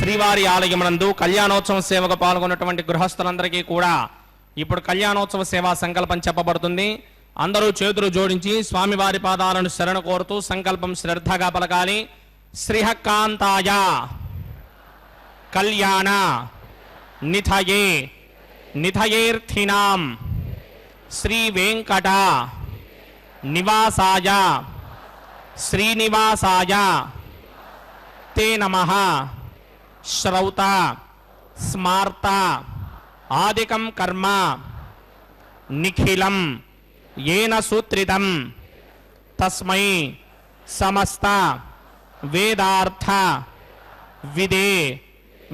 శ్రీవారి ఆలయమునందు కళ్యాణోత్సవ సేవకు పాల్గొన్నటువంటి గృహస్థులందరికీ కూడా ఇప్పుడు కళ్యాణోత్సవ సేవా సంకల్పం చెప్పబడుతుంది. అందరూ చేతులు జోడించి స్వామివారి పాదాలను శరణ కోరుతూ సంకల్పం శ్రద్ధగా పలకాలి. శ్రీహకాంతాయ కళ్యాణ నిథయే నిథయేర్థినాం శ్రీ వెంకట నివాసాయ శ్రీనివాసాయ తే నమః శ్రౌత స్మార్త ఆదికం కర్మ నిఖిలం येन सूत्रितं तस्मै समस्त वेदार्थ विदे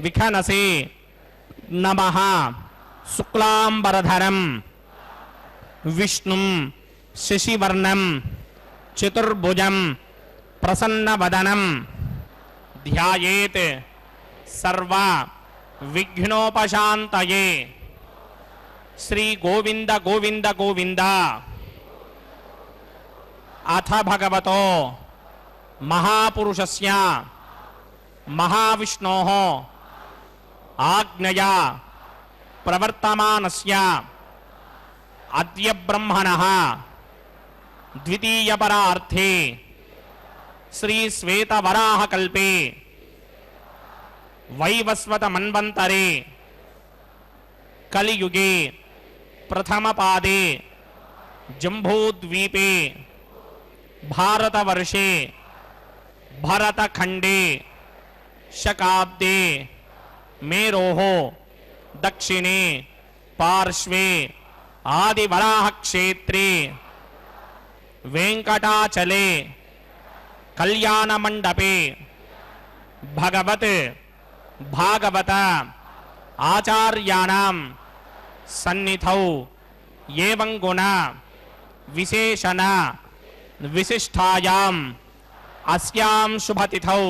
विखनसे नमः शुक्लांबरधरं विष्णुं शशिवर्णं चतुर्भुजं प्रसन्नवदनं ध्यायेत् सर्व विघ्नोपशान्तये. श्री गोविंद गोविंद गोविंद. अथ भगवतो महापुरुषस्य महाविष्णोः आज्ञया प्रवर्तमानस्य अद्य ब्रह्मणः द्वितीयपरार्थे श्री श्वेतवराहकल्पे वैवस्वत मन्वन्तरे कलियुगे प्रथम पादे जम्बूद्वीपे भारतवर्षे भरतखंडे शकाब्दे मेरोः दक्षिणे पार्श्वे आदिवराह क्षेत्रे वेंकटाचले कल्याण मंडपे भगवत भागवत आचार्याणां सन्निधौ एवं गुण विशेषण विशिष्टायाम् अस्यां शुभतिथौ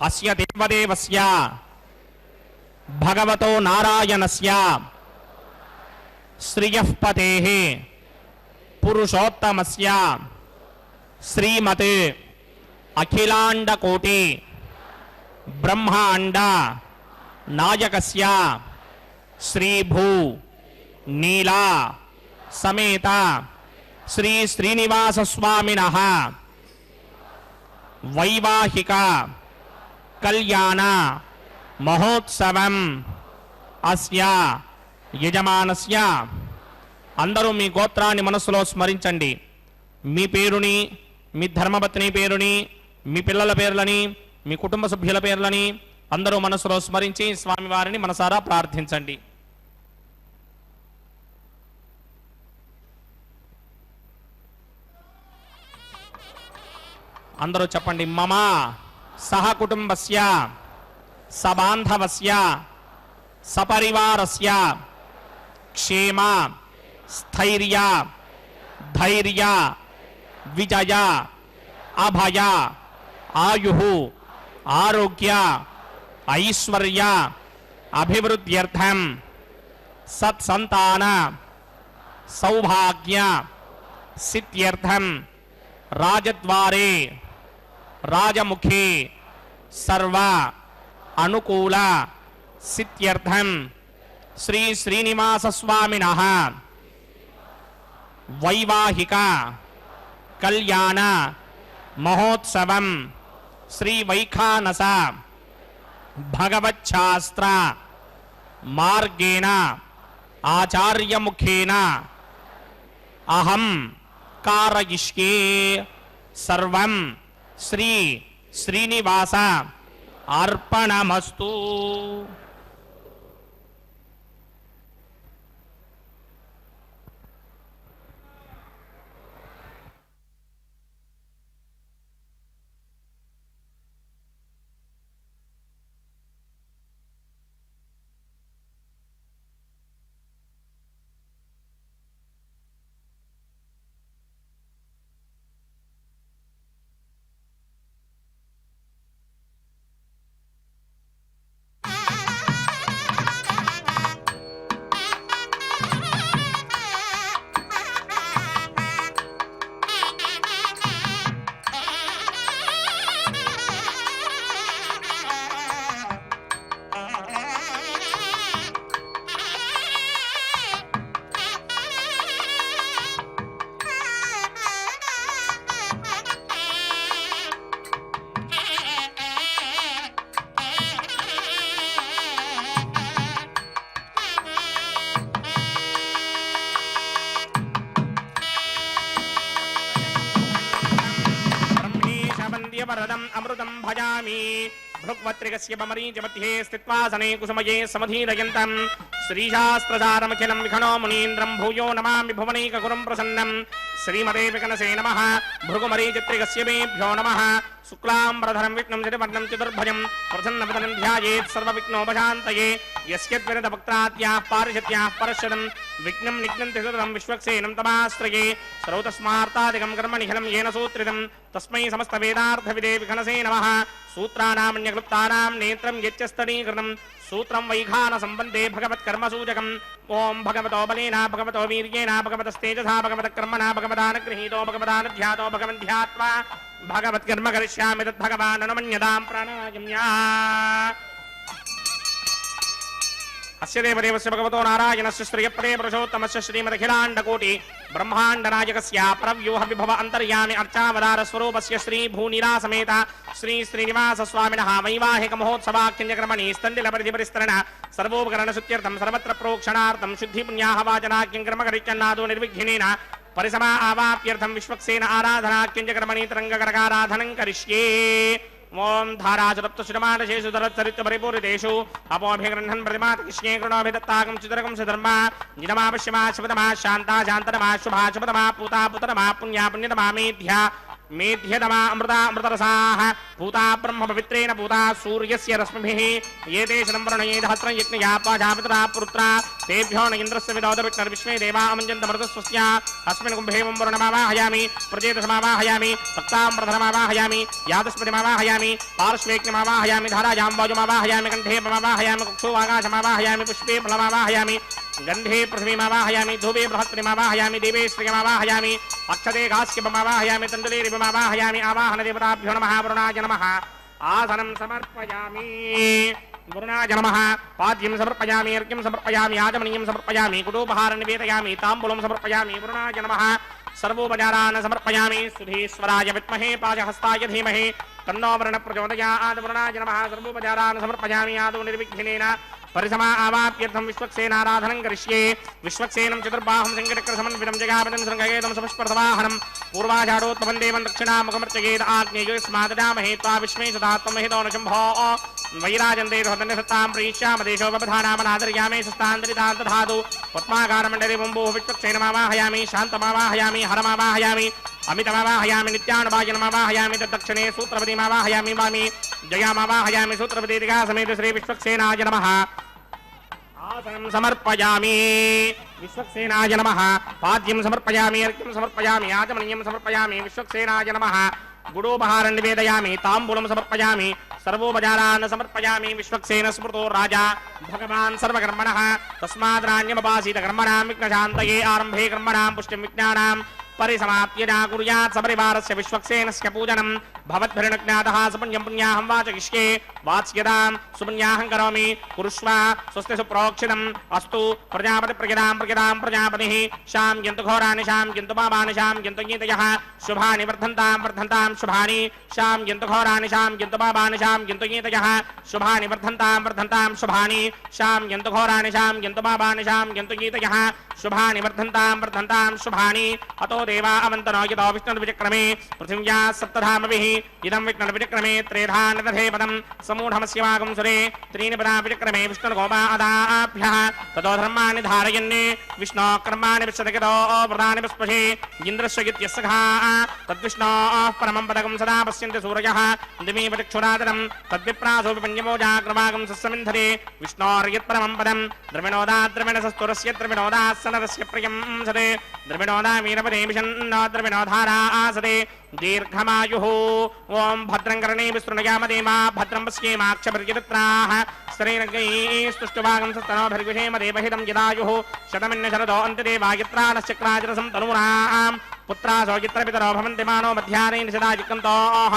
अस्य देवदेवस्य भगवतो नारायणस्य श्रियः पतेः पुरुषोत्तमस्य श्रीमते अखिलांडकोटि ब्रह्मांड नायकस्य श्री भू नीला समेत श्री श्रीनिवास स्वामिनः वैवाहिक कल्याण మహోత్సవం అస్య యజమానస్య. అందరూ మీ గోత్రాన్ని మనస్సులో స్మరించండి. మీ పేరుని, మీ ధర్మపత్ని పేరుని, మీ పిల్లల పేర్లని, మీ కుటుంబ సభ్యుల పేర్లని అందరూ మనస్సులో స్మరించి స్వామివారిని మనసారా ప్రార్థించండి. అందరూ చెప్పండి. మమ సహ కుటుంబస్య సబాంధవస్య సపరివారస్య క్షేమ స్థైర్య ధైర్య విజయ అభయ ఆయు ఆరోగ్య ఐశ్వర్య అభివృద్ధ్యర్థం సత్సంతాన సౌభాగ్య సిద్ధ్యర్థం రాజద్వారే రాజముఖే సర్వ అనుకూల సిద్ధ్యర్థం శ్రీ శ్రీనివాస స్వామినః వైవాహిక కళ్యాణ మహోత్సవం శ్రీ వైఖానస భగవచ్ఛాస్త్ర మార్గేణ ఆచార్యముఖేన అహం కారయిష్యే సర్వం శ్రీ శ్రీనివాస అర్పణమస్తు. వరదం అమృతం భజామి. భృగ్వత్రికస్య బమరీచ మధ్యే స్థిత్వా సనే కుసుమయే సమధీరయంతం శ్రీశాస్త్రసారమఖిలం విఖణో మునీంద్రం భూయో నమామి భువనైకగురుం ప్రసన్నం. శ్రీమతే వికనసే నమః. భృగుమరీచిత్రికస్య మేభ్యో నమః. శుక్లాంబరధరం విష్ణుం చతుర్భుజం చతుర్భుజం ప్రసన్నవదనం ధ్యాయేత్ సర్వవిఘ్నోపశాంతయే. యస్యద్విరతభక్త్రాత్యాః పారిషత్యాః పరశ్యదం విఘ్నం నిఘ్నంతి సతతం విశ్వక్సేనం తమాశ్రయే. శ్రౌతస్మార్తాదికం కర్మ నిఖిలం येन सूत्रितं तस्मै समस्तवेदार्थविदे विघनसे नमः. सूत्राणामन्यक्लुप्तानां नेत्रं यच्चस्तनीकृतं सूत्रं वैखानसम्बन्धे भगवत्कर्मसूचकम्. ओं भगवतो बलेन भगवतो वीर्येण भगवतस्तेजसा भगवतकर्मणा भगवदानगृहीतो भगवदानध्यातो भगवन्ध्यात्वा भगवत्कर्म करिष्यामि तद्भगवान् अनुमन्यतां प्राणायाम्या. अस्य देवदेवस्य भगवतो नारायणस्य श्रियप्रे पुरुषोत्तमस्य श्रीमदखिलाण्डकोटि ब्रह्माण्डनायकस्य परव्यूह विभव अन्तर्यामि अर्चावतार स्वरूपस्य श्री भूनिरासमेत श्री श्रीनिवास स्वामिनः वैवाहिक महोत्सवाख्यक्रमणि स्तण्डिलपरिधिपरिस्तरण सर्वोपकरण शुद्ध्यर्थं सर्वत्र प्रोक्षणार्थं शुद्धि पुण्याः वाचनाख्यक्रम करिष्यन्नादो निर्विघ्नेन परिसमा आवाप्यर्थं विश्वक्सेन आराधनाख्यक्रमणि तरङ्गकरकाराधनं करिष्ये. ओं धाराचरप्तुषमानशेषु दरचरित्रपरिपूरितेषु अपोभिगृह्णन् प्रतिमात् कृष्णे कृणोभिदत्ताकं चित्रकं सुधर्मा निजमापश्यमा शुभतमा शान्ता शान्तरमा शुभा शुभतमा पूता पुतरमा पुण्या पुण्यतमा मेध्या मेध्यतमा अमृता अमृतरसाः पूता ब्रह्म पवित्रेण पूता सूर्यस्य रश्मिभिः एते शतंवरणये सहस्रं यज्ञया पाजापितरा पुत्रा तेभ्यो न इन्द्रस्य विदोदविष्णुर्विश्वे देवा अमञ्जन्तमरुतस्वस्य अस्मिन् कुम्भे वरुणमावाहयामि प्रजेतसमावाहयामि भक्तामृतमावाहयामि यादस्पतिमावाहयामि पार्श्वेग्निमावाहयामि धारायां वायुमावाहयामि कण्ठे पमावाहयामि कुक्षो आकाशमावाहयामि पुष्पे फलमावाहयामि गंधे पृथ्वीमावाहयामि धूपे बृहस्पतिमावाहयामि देवे श्रियमावाहयामि अक्षते घास्यपमावाहयामि तण्डुले रिपमावाहयामि आवाहन देवताभ्यो नमः. वरुणाय नमः. आसनं समर्पयामि. वरुणाय नमः. पाद्यं समर्पयामि अर्घ्यं समर्पयामि आचमनीयं समर्पयामि कुटोपहारं निवेदयामि ताम्बूलं समर्पयामि. वरुणाय नमः. सर्वोपचारान् समर्पयामि. सुधीश्वराय विद्महे पाशहस्ताय धीमहि तन्नो वरुण प्रचोदयात् वरुणाय नमः सर्वोपचारान् समर्पयामि आदौ निर्विघ्नेन परिसमा आवाप्यर्थं विश्वक्सेनाराधनं करिष्ये विश्वक्सेनं चतुर्बाहुं संकटक्रसमन्वितं जगामतं शृङ्गयेदं समस्पर्धवाहनं पूर्वाषाढोत्तमं देवं दक्षिणामुखमर्चयेद आग्नेयोस्माददामहे त्वा विश्वे सदा त्वमहितो न शम्भो वैराजन्ते धन्यसत्तां प्रीष्यामदेशोपधानामनादर्यामे शस्तान्तरितान्तधातु पद्माकारमण्डले बम्बोः विश्वक्सेनमावाहयामि शान्तमावाहयामि हरमावाहयामि अमितमावाहयामि नित्यानुभाजनमावाहयामि तद्दक्षिणे सूत्रपतिमावाहयामि वामि जयामावाहयामि सूत्रपति समेत श्री विश्वक्सेनाय नमः आसनं समर्पयामि विश्वक्सेनाय नमः पाद्यं समर्पयामि अर्घ्यं समर्पयामि आचमनीयं समर्पयामि विश्वक्सेनाय नमः गुडोपहारं निवेदयामि ताम्बूलं समर्पयामि सर्वोपचारान् समर्पयामि विश्वक्सेन स्मृतो राजा भगवान् सर्वकर्मणः तस्माद्राण्यमपासीत कर्मणां विघ्नशान्तये आरम्भे कर्मणां पुष्टिं विज्ञानां परिसमाप्यजा कुर्यात् सपरिवारस्य विश्वक्सेनस्य पूजनं भवद्भिर्नज्ञातः सुपुण्यं पुण्याहं वाचयिष्ये वाच्यतां सुपुण्याहं करोमि कुरुष्व स्वस्ति सुप्रोक्षितम् अस्तु प्रजापतिप्रजदां प्रजापतिः शां यन्तु घोराणि शां यन्तु पापानि शां यन्तु गीतयः शुभानि वर्धन्तां शुभानि शां यन्तु घोराणि शां यन्तु पापानि शां यन्तु गीतयः शुभानि वर्धन्तां शुभानि शां यन्तु घोराणि शां यन्तु पापानि शां यन्तु गीतयः शुभानि वर्धन्तां शुभानि अतो देवा अवन्तनो यतो विष्णुर्विचक्रमे पृथिव्या सप्तधामभिः इदं विष्णुर्विचक्रमे त्रेधा नदधे पदं समूढमस्य वागं सुरे त्रीणि पदा विचक्रमे विष्णुर्गोपादाभ्यः ततो धर्माणि धारयन् विष्णोः कर्माणि विशदगतो व्रतानि पुष्पशे इन्द्रस्य इत्यस्य घा तद्विष्णोः परमं पदकं सदा पश्यन्ति सूरयः दिवि प्रतिक्षुरातरं तद्विप्रासो विपञ्चमोजाग्रवागं सस्यमिन्धरे विष्णोर्यत्परमं पदं द्रविणोदाद्रविणसस्तुरस्य द्रविणोदासनरस्य प्रियं सदे द्रविणोदा वीरपदे विषन्नो द्रविणोधारा आसदे दीर्घमायुः ओं भद्रं कर्णे विस्तृणयामदेमा भद्रं पश्येमाक्षभिर्यत्राः शरीरगैस्तुष्टुभागं सस्तनोभिर्विषेम देवहितं यदायुः शतमिन्न शरदो अन्त्यदेवायत्राणश्चक्राजरसं तनूनां पुत्रासो यत्र पितरो भवन्ति मानो मध्याह्नेन सदा जिक्कन्तोः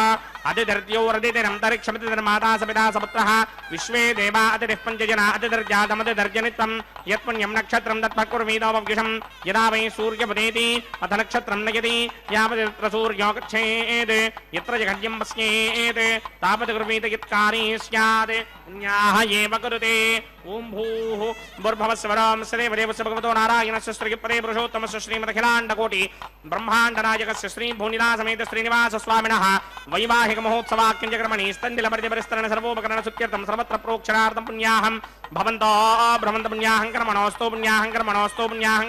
अतिथिर्द्योरतिथिरन्तरिक्षमितिर्माता सपिता सपुत्रः विश्वे देवा अतिथिः पञ्चजना अतिथिर्जातमतिर्जनित्वं यत्पुण्यं नक्षत्रं दत्तः कुर्वीदोपविषं यदा वै सूर्यपदेति अथ नक्षत्रं नयति यावदित्र सूर्यो गच्छेत् यत्र जगद्यं पश्येत् तावत् कुर्वीत यत्कारी स्यात् पुण्याः एव कुरुते ओं भूः भुर्भुवस्वरं सदेवदेवस्य भगवतो नारायणस्य श्रीपदे पुरुषोत्तमस्य श्रीमदखिलाण्डकोटि ब्रह्माण्डनायकस्य श्रीभूनिदासमेत श्रीनिवासस्वामिनः वैवाहिक महोत्सवाख्यञ्चक्रमणि स्तन्दिलपरिजपरिस्तरण सर्वोपकरणसुत्यर्थं सर्वत्र प्रोक्षणार्थं पुण्याहं भवन्तो भ्रमन्त पुण्याहं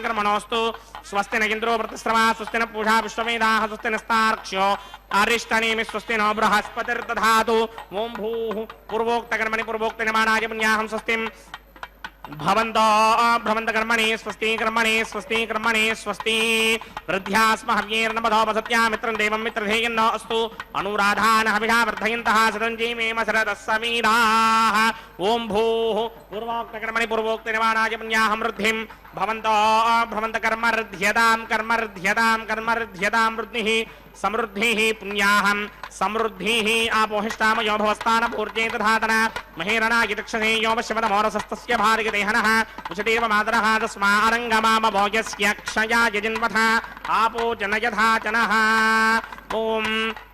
कर्मणोऽस्तु स्वस्ति न इन्द्रो वृतस्रवा स्वस्ति न पूषा विश्ववेदाः स्वस्ति नस्तार्क्ष्यो अरिष्टनेमि स्वस्ति नो बृहस्पतिर्दधातु ओं भूः पूर्वोक्तकर्मणि पूर्वोक्तनिमानाय पुण्याहं स्वस्तिं भवन्तो भ्रमन्तकर्मणि स्वस्ति स्वस्ति वृद्ध्यास्म हव्येर्नमधोपसत्या मित्रं देवं मित्रधेयन्नो अस्तु अनुराधान् हविषा वर्धयन्तः सदञ्जीवेम शरदः समीराः ओं भूः पूर्वोक्तकर्मणि पूर्वोक्तनिमानाय पुण्याहं वृद्धिं भवन्तो भ्रमन्तकर्मर्ध्यतां वृद्धिः समृद्धिः पुण्याहं समृद्धिः आपोहिष्टामयो भवस्तानपूर्जे तधातन महेरणागितक्षसे यो वश्यपदमोरसस्तस्य भार्गदेहनः उचदेव मातरः तस्मारङ्गमामभोजस्य क्षयाय जिन्वथ आपो जनयथा जनः ओं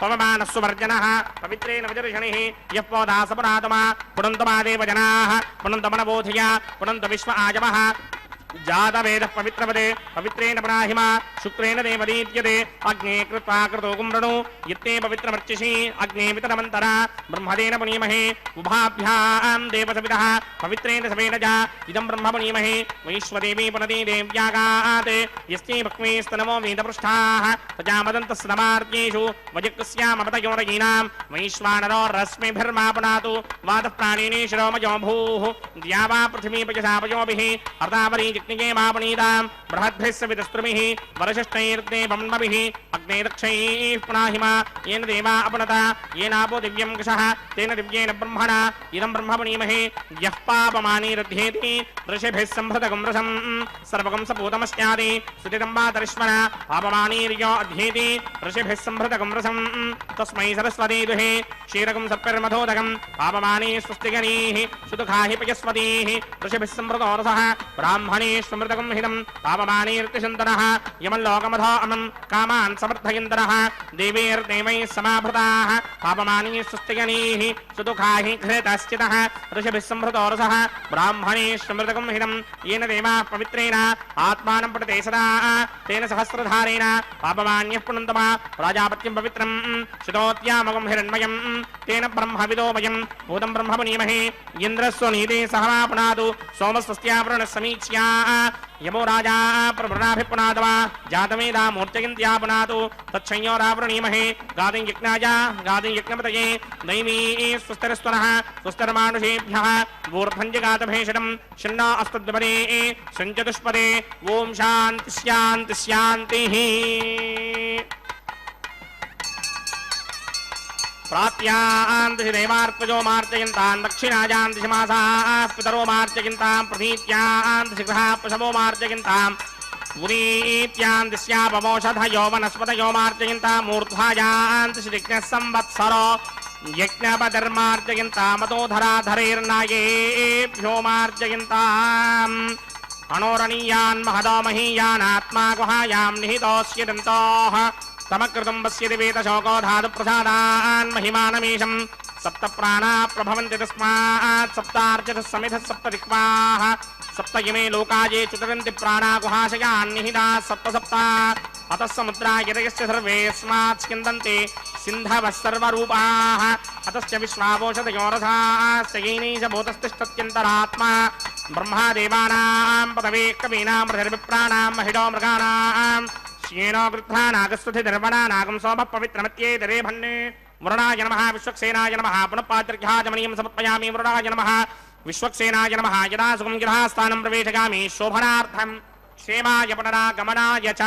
पवमानस्सुवर्जनः पवित्रेण विदर्शनिः यः पोदासपुरातमा पुनन्तमादेव जनाः पुनन्तमनबोधया पुनन्त विश्व आजमः जातवेदः पवित्रपदे पवित्रेण पराहिमा शुक्रेण देवदीत्यते अग्ने कृत्वा कृतो कुम्रणु यत्ते पवित्रमर्चिषि अग्ने वितरमन्तरा ब्रह्मदेन पुनीमहे उभाभ्यां देवसवितः पवित्रेण सवेन च इदं ब्रह्म पुनीमहे वैश्वदेवी पुनदी देव्यागात् यस्यै भक्ष्मीस्तनमो वेदपृष्ठाः प्रजामदन्तस्तमार्त्येषु वजक्स्यामपतयोरयीनां वैश्वानरो रश्मिभिर्मा पुनातु वातः प्राणिनी शिरोमयो भूः द्यावा पृथिवी पयसापयोभिः अर्धावरी जिग्निगे मापणीतां बृहद्भिः सवितस्त्रुमिः वरशिष्टैर्ते ब्रह्मभिः अग्ने दक्षैः पुनाहिमा येन देवा अपनता येनापो दिव्यं कषः तेन दिव्येन ब्रह्मणा इदं ब्रह्मपुनीमहे यः पापमानी रध्येति ऋषिभिः संभृतगं रसं सर्वगं सपूतमस्यादि सुतितं वातरिष्मणा पापमानीर्यो अध्येति ऋषिभिः संभृतगं रसं तस्मै सरस्वती दुहे क्षीरकं सप्पिर्मधोदकं पापमानी स्वस्तिगणीः सुदुःखाहि पयस्वतीः ऋषिभिः संभृतो रसः ब्राह्मणे ब्रह्मणेष्वमृतकं हितं पापमानीर्तिशन्तनः यमल्लोकमधो अमं कामान् समर्थयन्तनः देवीर्देवैः समाभृताः पापमानी सुस्तिगणैः सुदुःखाः घृतश्चितः ऋषिभिः संभृतोरसः ब्राह्मणेष्वमृतकं हितं येन देवाः पवित्रेण आत्मानं पठते सदा तेन सहस्रधारेण पापमान्यः पुनन्तमा प्राजापत्यं पवित्रं शुतोत्यामगं हिरण्मयं तेन ब्रह्मविदोमयं भूतं ब्रह्म पुनीमहे इन्द्रस्व नीते सहमापुनातु सोमस्वस्त्यावरणः समीक्ष्या यमो राजा प्रवृणाभिपुनादवा जातमेधा मूर्त्यगिन्त्यापुनातु तच्छंयोरावृणीमहे गादिं यज्ञाय गादिं यज्ञपतये दैवी स्वस्तिरस्वनः स्वस्तिर्मानुषेभ्यः ऊर्ध्वञ्जगातभेषणं शन्नो अस्तद्वपदे सञ्चतुष्पदे ओम शान्ति शान्ति शान्तिः प्राप्यान्तिषि देवार्पजो मार्जयन्तान् दक्षिणायान्तिषि मासाः पितरो मार्जयन्तां प्रतीत्यान्तिषि गृहाः पशवो मार्जयन्तां पुरीत्यान्तिस्यापमोषधयो वनस्पतयो मार्जयन्तां मूर्ध्वायान्तिषि यज्ञः संवत्सरो यज्ञपतिर्मार्जयन्तामतोधराधरेर्नायेभ्यो मार्जयन्ताम् अणोरणीयान् महदो महीयानात्मा गुहायां निहितोऽस्य दन्तोः तमकृतं पश्यति वेदशोको धातुप्रसादान् महिमानमीशं सप्त प्राणा प्रभवन्ति तस्मात् सप्तार्चितः समिधः सप्त दिक्पाः सप्त इमे लोकाये चुतरन्ति प्राणा गुहाशयान् निहिताः सप्त सप्ता अतः समुद्रा यतयस्य सर्वेऽस्मात् स्यन्दन्ति सिन्धवः सर्वरूपाः अतश्च विश्वावोषधयोरथाश्च येनैष भूतस्तिष्ठत्यन्तरात्मा ब्रह्मा देवानां पदवे कवीनां हृदिर्विप्राणां महिषो मृगाणां श्येनो गृध्रा नागस्वधि निर्वणा नागं सोमः पवित्रमत्येतरे भन्ने वरुणाय नमः विश्वक्सेनाय नमः पुनः पात्रघ्याजमनीयं समर्पयामि वरुणाय नमः विश्वक्सेनाय नमः यदा सुखं यथास्थानं प्रवेशयामि शोभनार्थं क्षेमाय पुनरागमनाय च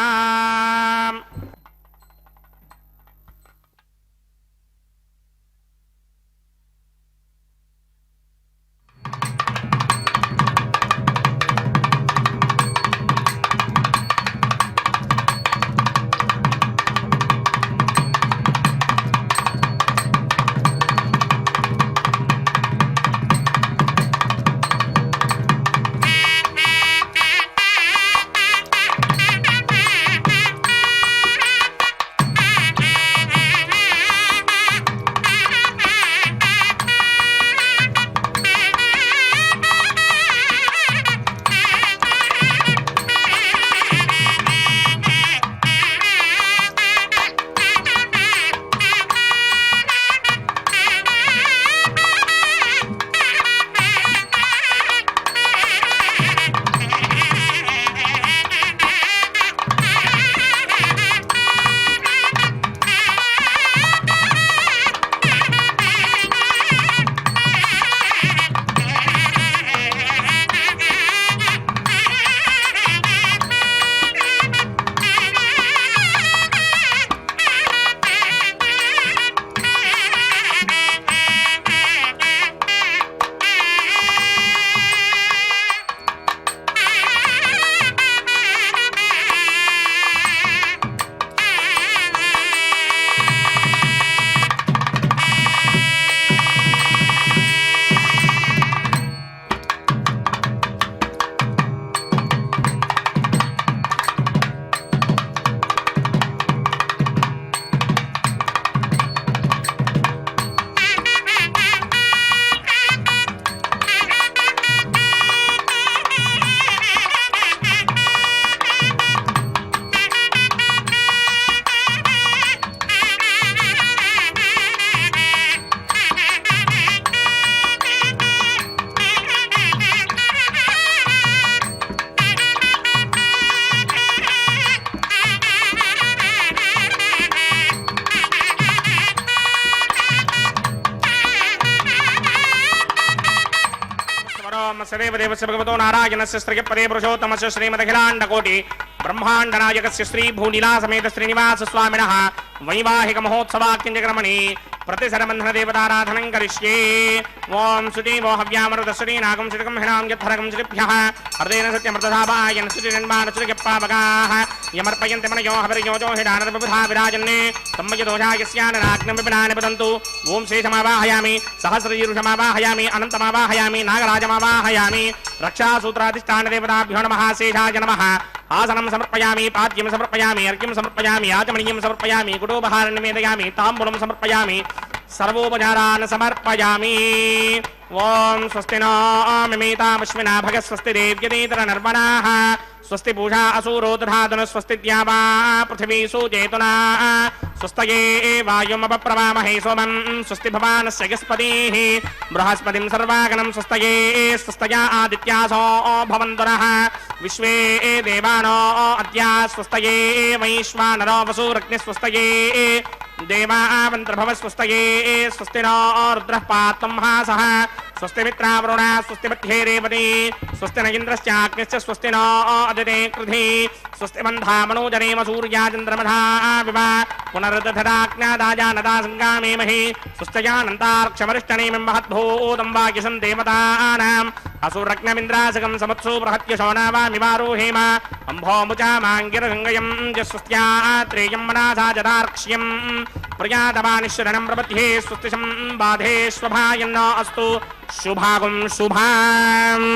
सदेवदेवस्य भगवतो नारायणस्य श्रीपदे पुरुषोत्तमस्य श्रीमदखिलाण्डकोटि ब्रह्माण्डनायकस्य श्री भूलीला समेत श्रीनिवास स्वामिनः वैवाहिक महोत्सवाख्यञ्जक्रमणि प्रतिशरबन्धन देवताराधनं करिष्ये ओम सुदेवो हव्यामरुदश्री नागं श्रीकं हिणां यत्थरकं श्रीभ्यः हृदयेन सत्यमृतधावायन श्रीनिर्माण श्रीगप्पावगाः यमर्पयन्ति मनयो हविर्योजो हिडानरविबुधा विराजन्ने संमयदोषायस्याननाग्नं विपिनानि पतन्तु ओम शेषमावाहयामि सहस्रजीरुषमावाहयामि अनन्तमावाहयामि नागराजमावाहयामि रक्षासूत्राधिष्ठान देवताभ्यो नमः शेषाय नमः आसनं समर्पयामि पाद्यं समर्पयामि अर्घ्यं समर्पयामि आचमनीयं समर्पयामि कुटुम्बहारं निवेदयामि ताम्बूलं समर्पयामि सर्वोपचारान् समर्पयामि ओम स्वस्ति नो मिमीतामश्विना भगः स्वस्ति देव्यतीतरनर्वणाः स्वस्ति पूषा असूरो दधातुः स्वस्ति द्यावा पृथिवी सुजेतुना स्वस्तये वायुमपप्रवामहे सोमं स्वस्ति भवानस्य यस्पतिः बृहस्पतिं सर्वागणं स्वस्तये स्वस्तया आदित्यासो भवन्तुनः विश्वे देवानो अद्या स्वस्तये वैश्वानरो वसुरग्निः स्वस्तये देवावन्त्रभव स्वस्तये स्वस्ति नो रुद्रः पात्वं हासः स्वस्ति मित्रावरुणा स्वस्ति मध्ये रेवती स्वस्ति न इन्द्रश्चाग्निश्च स्वस्ति नो अदिते कृधि स्वस्ति बन्धा मनोजनेम सूर्या चन्द्रमधा विवा पुनरुदधराज्ञादाजानदा संगामेमहि स्वस्त्यानन्तार्क्षमरिष्टनेमिं महद्भूतं वाक्यसं देवतानाम् असुरग्नमिन्द्रासकं समुत्सु बृहत्यशोनावामिवारोहेम अम्भोमुचामाङ्गिरगङ्गयं जस्वस्त्यात्रेयं मनासा जदार्क्ष्यं प्रयातवानिश्वरणं प्रपद्ये स्वस्तिशं बाधे स्वभायन्न अस्तु शुभागुं शुभाम्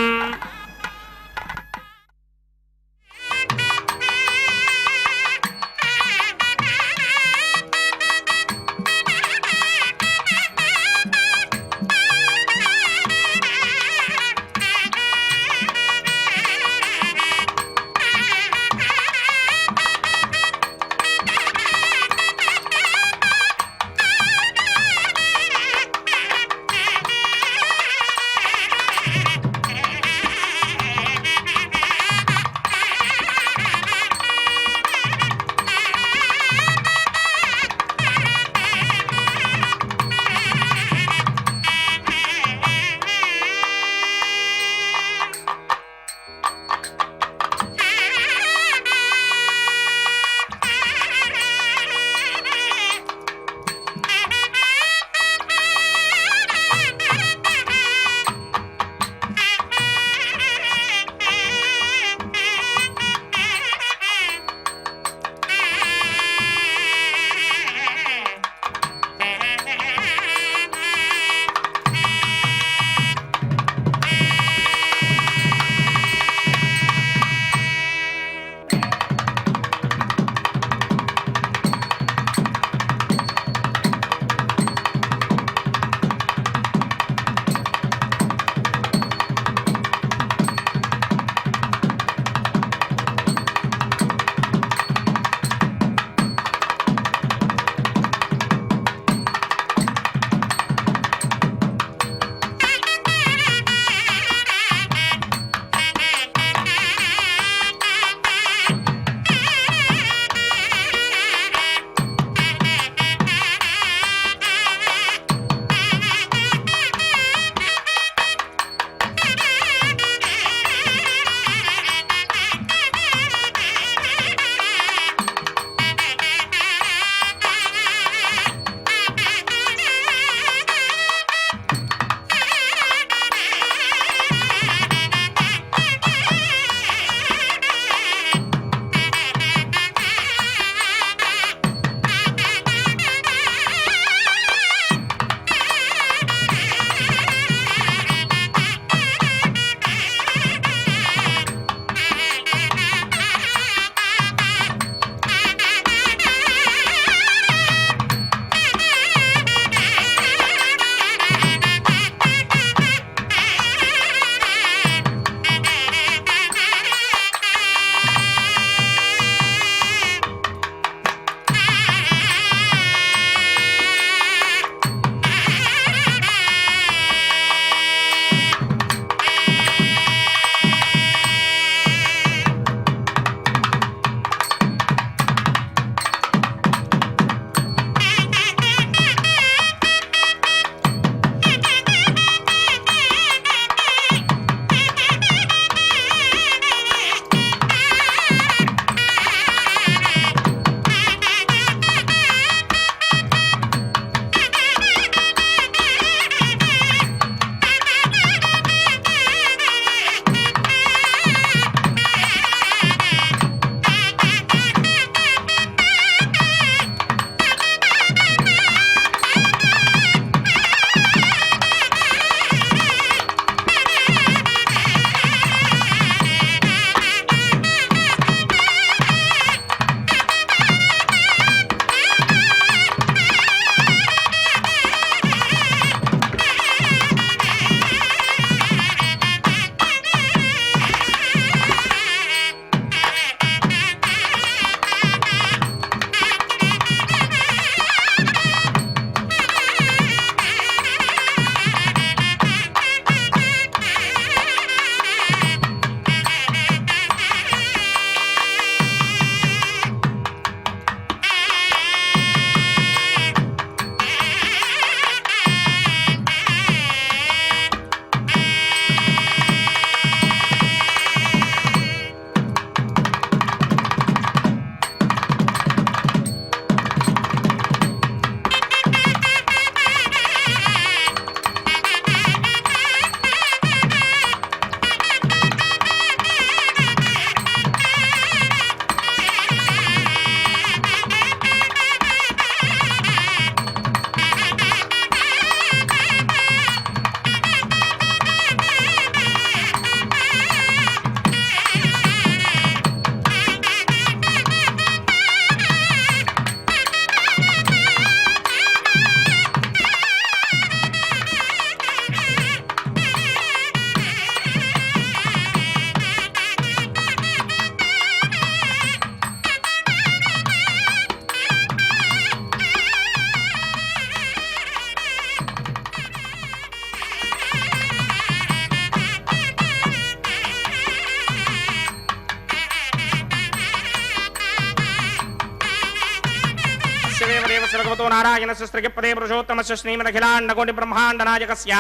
वासुदेवस्य भगवतो नारायणस्य श्रीपदे पुरुषोत्तमस्य श्रीमदखिलाण्डकोटिब्रह्माण्डनायकस्य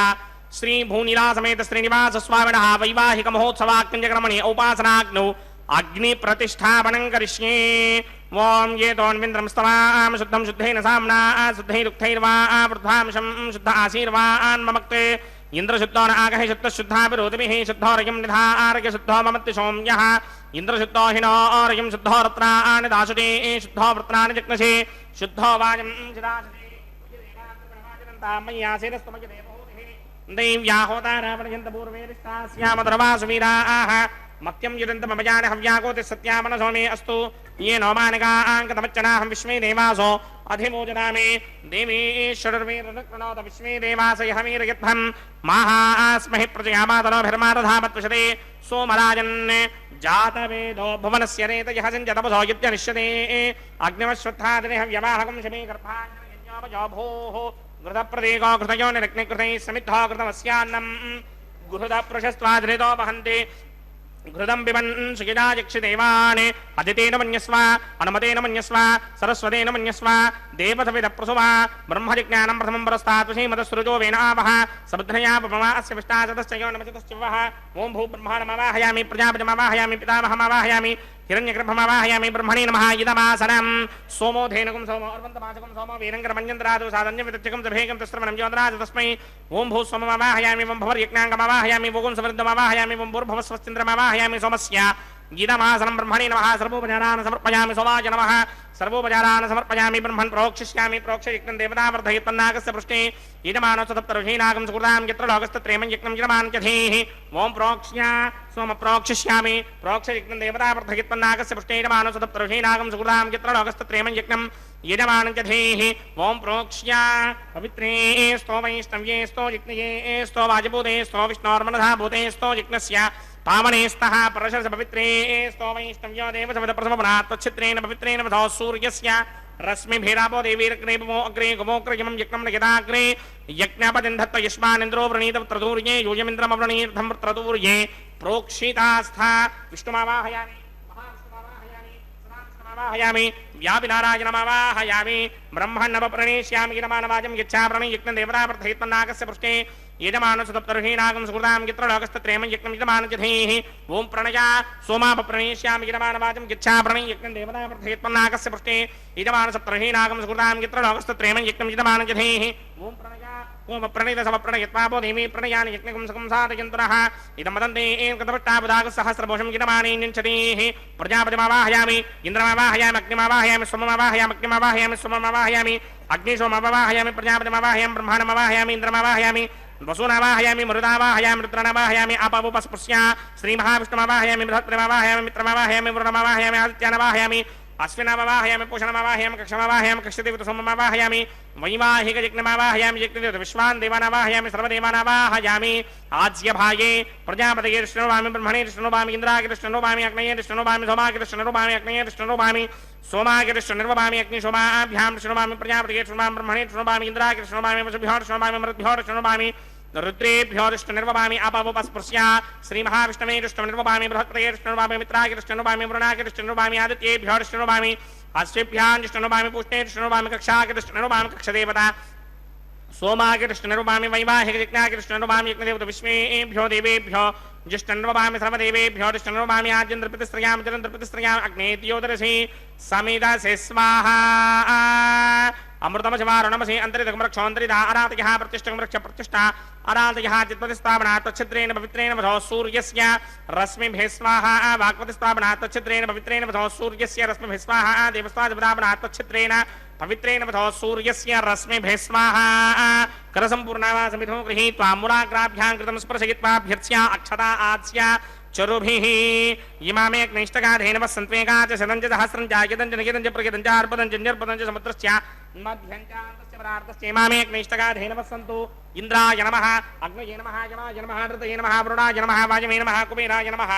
श्री भूनीला समेत श्रीनिवास स्वामिनः वैवाहिक महोत्सवाग्निजक्रमणे उपासनाग्नौ अग्नि प्रतिष्ठापनं करिष्ये। ओम ये तोन्विन्द्रं स्तवाम शुद्धं शुद्धेन साम्ना शुद्धैरुक्थैर्वा वृद्धांशं शुद्ध आशीर्वान् ममक्ते इंद्र शुद्धो न आगहे शुद्ध शुद्धाभिरोधिभिः शुद्धोरयं निधारय शुद्धो ममत्ति सोम्यः इंद्र शुद्धो हिनोरयं शुद्धो रत्नानि दाशुते शुद्धो वृत्राणि जग्नसे शुद्धो वाजं चिदाशते दैव्याहोतारापणयन्तपूर्वेरिष्टास्यामधर्वासुवीराः मत्यं युदन्तमभजान हव्याकोति सत्यामनसो मे अस्तु ये नौमानिकाङ्कतमच्चनाहं विश्वे देवासो अधिमोजनामि देवीश्वरर्वीरनक्रणोत विश्वे देवासयहमीरयध्वं माहास्महि प्रजयामातनोभिर्मादधामत्विषते सोमराजन् जातवेदो भुवनस्य रेतयः सञ्जतपसो युध्यनिष्यते अग्निमश्वत्थादिनेह व्यवाहकं शमे गर्भाञ्जो भोः घृतप्रदेको घृतयो निरग्निकृतैः समिद्धो घृतमस्यान्नं घृतप्रशस्त्वाद्रितो वहन्ति घृतं पिबन् सुखिदायक्षिदेवान् अदितेन मन्यस्व अनुमतेन मन्यस्व सरस्वतेन मन्यस्व देवतविदप्रसुव ब्रह्मजिज्ञानं प्रथमं परस्तात् श्रीमदसृजो वेनावः समुद्रया पवमा अस्य विष्टाचतश्चयो नमचतश्चिवः ॐ भूब्रह्माणमवाहयामि प्रजापतिमवाहयामि पितामहमवाहयामि हिरण्यगर्भमवाहयामि ब्रह्मणे नमः इदमासनं सोमो धेनुकं सोमो अर्वन्तमाचकं सोमो वीरङ्गरमञ्जन्तरादो साधन्यविदत्यकं तभेकं तस्त्रमनं ज्योतिराज तस्मै ॐ भूस्वमवाहयामि ॐ भवर्यज्ञाङ्गमवाहयामि ॐ सवृद्धमवाहयामि ॐ भूर्भुवस्वस्तिन्द्रमवाहयामि सोमस्य गीतमासनं ब्रह्मणे नमः सर्वोपचारान् समर्पयामि सोमाय नमः सर्वोपचारान् समर्पयामि ब्रह्मन् प्रोक्षिष्यामि प्रोक्षयज्ञं देवतावर्धयत्पन्नागस्य पृष्ठे यजमानोत्सप्तऋषीनागं सुकृतां यत्र लोकस्तत्रेमं यज्ञं यजमानत्यधीः ॐ प्रोक्ष्य सोम प्रोक्षिष्यामि प्रोक्षयज्ञं देवतावर्धयत्पन्नागस्य पृष्ठे यजमानोत्सप्तऋषीनागं सुकृतां यत्र लोकस्तत्रेमं यज्ञं यजमानत्यधीः ॐ प्रोक्ष्य पवित्रे स्तो वैष्णव्ये स्तो यज्ञये स्तो वाजभूते स्तो विष्णोर्मनधा भूते स्तो यज्ञस्य पावने स्तः परशस पवित्रे स्तो वैष्णव्यो देवसविदप्रसवनात् तच्छित्रेण पवित्रेण वधो सूर्यस्य रश्मिभिरापो देवीरग्नेपमो अग्रे गोमोक्रयमं यज्ञं यदाग्रे यज्ञपतिं दत्त यस्मानिन्द्रो वृणीत त्रतूर्ये यूयमिन्द्रमवृणीर्थं त्रतूर्ये प्रोक्षितास्था विष्णुमावाहयामि महाविष्णुमावाहयामि व्यापिनारायणमावाहयामि ब्रह्मण्णवप्रणेष्यामि गिरमानवाजं यच्छाप्रणि यज्ञं देवतावर्धयत्पन्नागस्य पृष्ठे यजमानसुतप्तर्हीनागं सुकृतां यत्र लोकस्तत्रेमं यज्ञं यजमानत्यधीः ॐ प्रणया सोमापप्रणेष्यामि यजमानवाजं यच्छाप्रणि यज्ञं देवतावर्धयत्पन्नागस्य पृष्ठे यजमानसप्तर्हीनागं सुकृतां यत्र लोकस्तत्रेमं यज्ञं यजमानत्यधीः ॐ प्रणया ओमप्रणितसमप्रणयत्वापो देवी प्रणयानि यज्ञकं सकं साधयन्तुनः इदमदन्ते एकतपट्टापदागसहस्रभूषं यजमानेन्यञ्चतीः प्रजापतिमावाहयामि इन्द्रमावाहयामि अग्निमावाहयामि सोममावाहयामि अग्निमावाहयामि सोममावाहयामि अग्निसोममावाहयामि प्रजापतिमावाहयामि ब्रह्माणमावाहयामि इन्द्रमावाहयामि वसूनावाहयामि मरुदावाहयामि रुद्रनावाहयामि आपावोपस्पृश्य श्रीमहाविष्णुमावाहयामि बृहत्प्रमावाहयामि मित्रमावाहयामि वरुणमावाहयामि आदित्यानवाहयामि अश्विनावाहयामि पूषणमावाहयामि कक्षमावाहयामि कक्षदेवतसोममावाहयामि वैवाहिकयज्ञमावाहयामि यज्ञदेवतविश्वान् देवानावाहयामि सर्वदेवानावाहयामि आज्यभागे प्रजापतये कृष्णोभामि ब्रह्मणे कृष्णोभामि इन्द्राय कृष्णोभामि अग्नये कृष्णोभामि सोमाय कृष्णोभामि अग्नये कृष्णोभामि सोमाय कृष्णोभामि अग्निशोमाभ्यां कृष्णोभामि प्रजापतये कृष्णोभामि ब्रह्मणे कृष्णोभामि इन्द्राय कृष्णोभामि वसुभ्यो कृष्णोभामि मरुद्भ्यो कृष्णोभामि रुद्रेभ्यो कृष्णनिर्वभामि आपावोपस्पृश्य श्रीमहाविष्णवे कृष्णनिर्वभामि बृहत्पतये कृष्णनिर्वभामि मित्राय कृष्णनिर्वभामि वरुणाय कृष्णनिर्वभामि आदित्येभ्यो कृष्णनिर्वभामि अश्वेभ्यां कृष्णनिर्वभामि पुष्टे कृष्णनिर्वभामि कक्षाय कृष्णनिर्वभामि कक्षदेवता सोमाय कृष्णनिर्वभामि वैवाहिकयज्ञाय कृष्णनिर्वभामि यज्ञदेवतविश्वेभ्यो देवेभ्यो ज्येष्ठनिर्वभामि सर्वदेवेभ्यो कृष्णनिर्वभामि आद्यन्द्रप्रतिस्त्रयां जलन्द्रप्रतिस्त्रयां अग्नेत्योदरसि समिदसे स्वाहा अमृतमशवारुणमसि अन्तरिदकमरक्षोऽन्तरिदा अरातयः प्रतिष्ठं वृक्ष प्रतिष्ठा अरातयः चित्पतिस्थापनात् तच्छिद्रेण पवित्रेण वधो सूर्यस्य रश्मिभिः स्वाहा वाक्पतिस्थापनात् तच्छिद्रेण पवित्रेण वधो सूर्यस्य रश्मिभिः स्वाहा देवस्वादिपदापनात् तच्छिद्रेण पवित्रेण वधो सूर्यस्य रश्मिभिः स्वाहा करसम्पूर्णावासमिधो गृहीत्वा मूलाग्राभ्यां कृतं स्पर्शयित्वाभ्यर्च्या अक्षता आस्य चरुभिः इमामे अग्निष्टगाधेनवः सन्त्वेगा च शतञ्च सहस्रं च यदञ्च नियतञ्च प्रयतञ्च अर्पदञ्च न्यर्पदञ्च समुद्रस्य मध्यञ्चान्तस्य परार्धस्य इमामे अग्निष्टगाधेनवः सन्तु इन्द्राय नमः अग्नये नमः यमाय नमः ऋतये नमः वरुणाय नमः वायवे नमः कुबेराय नमः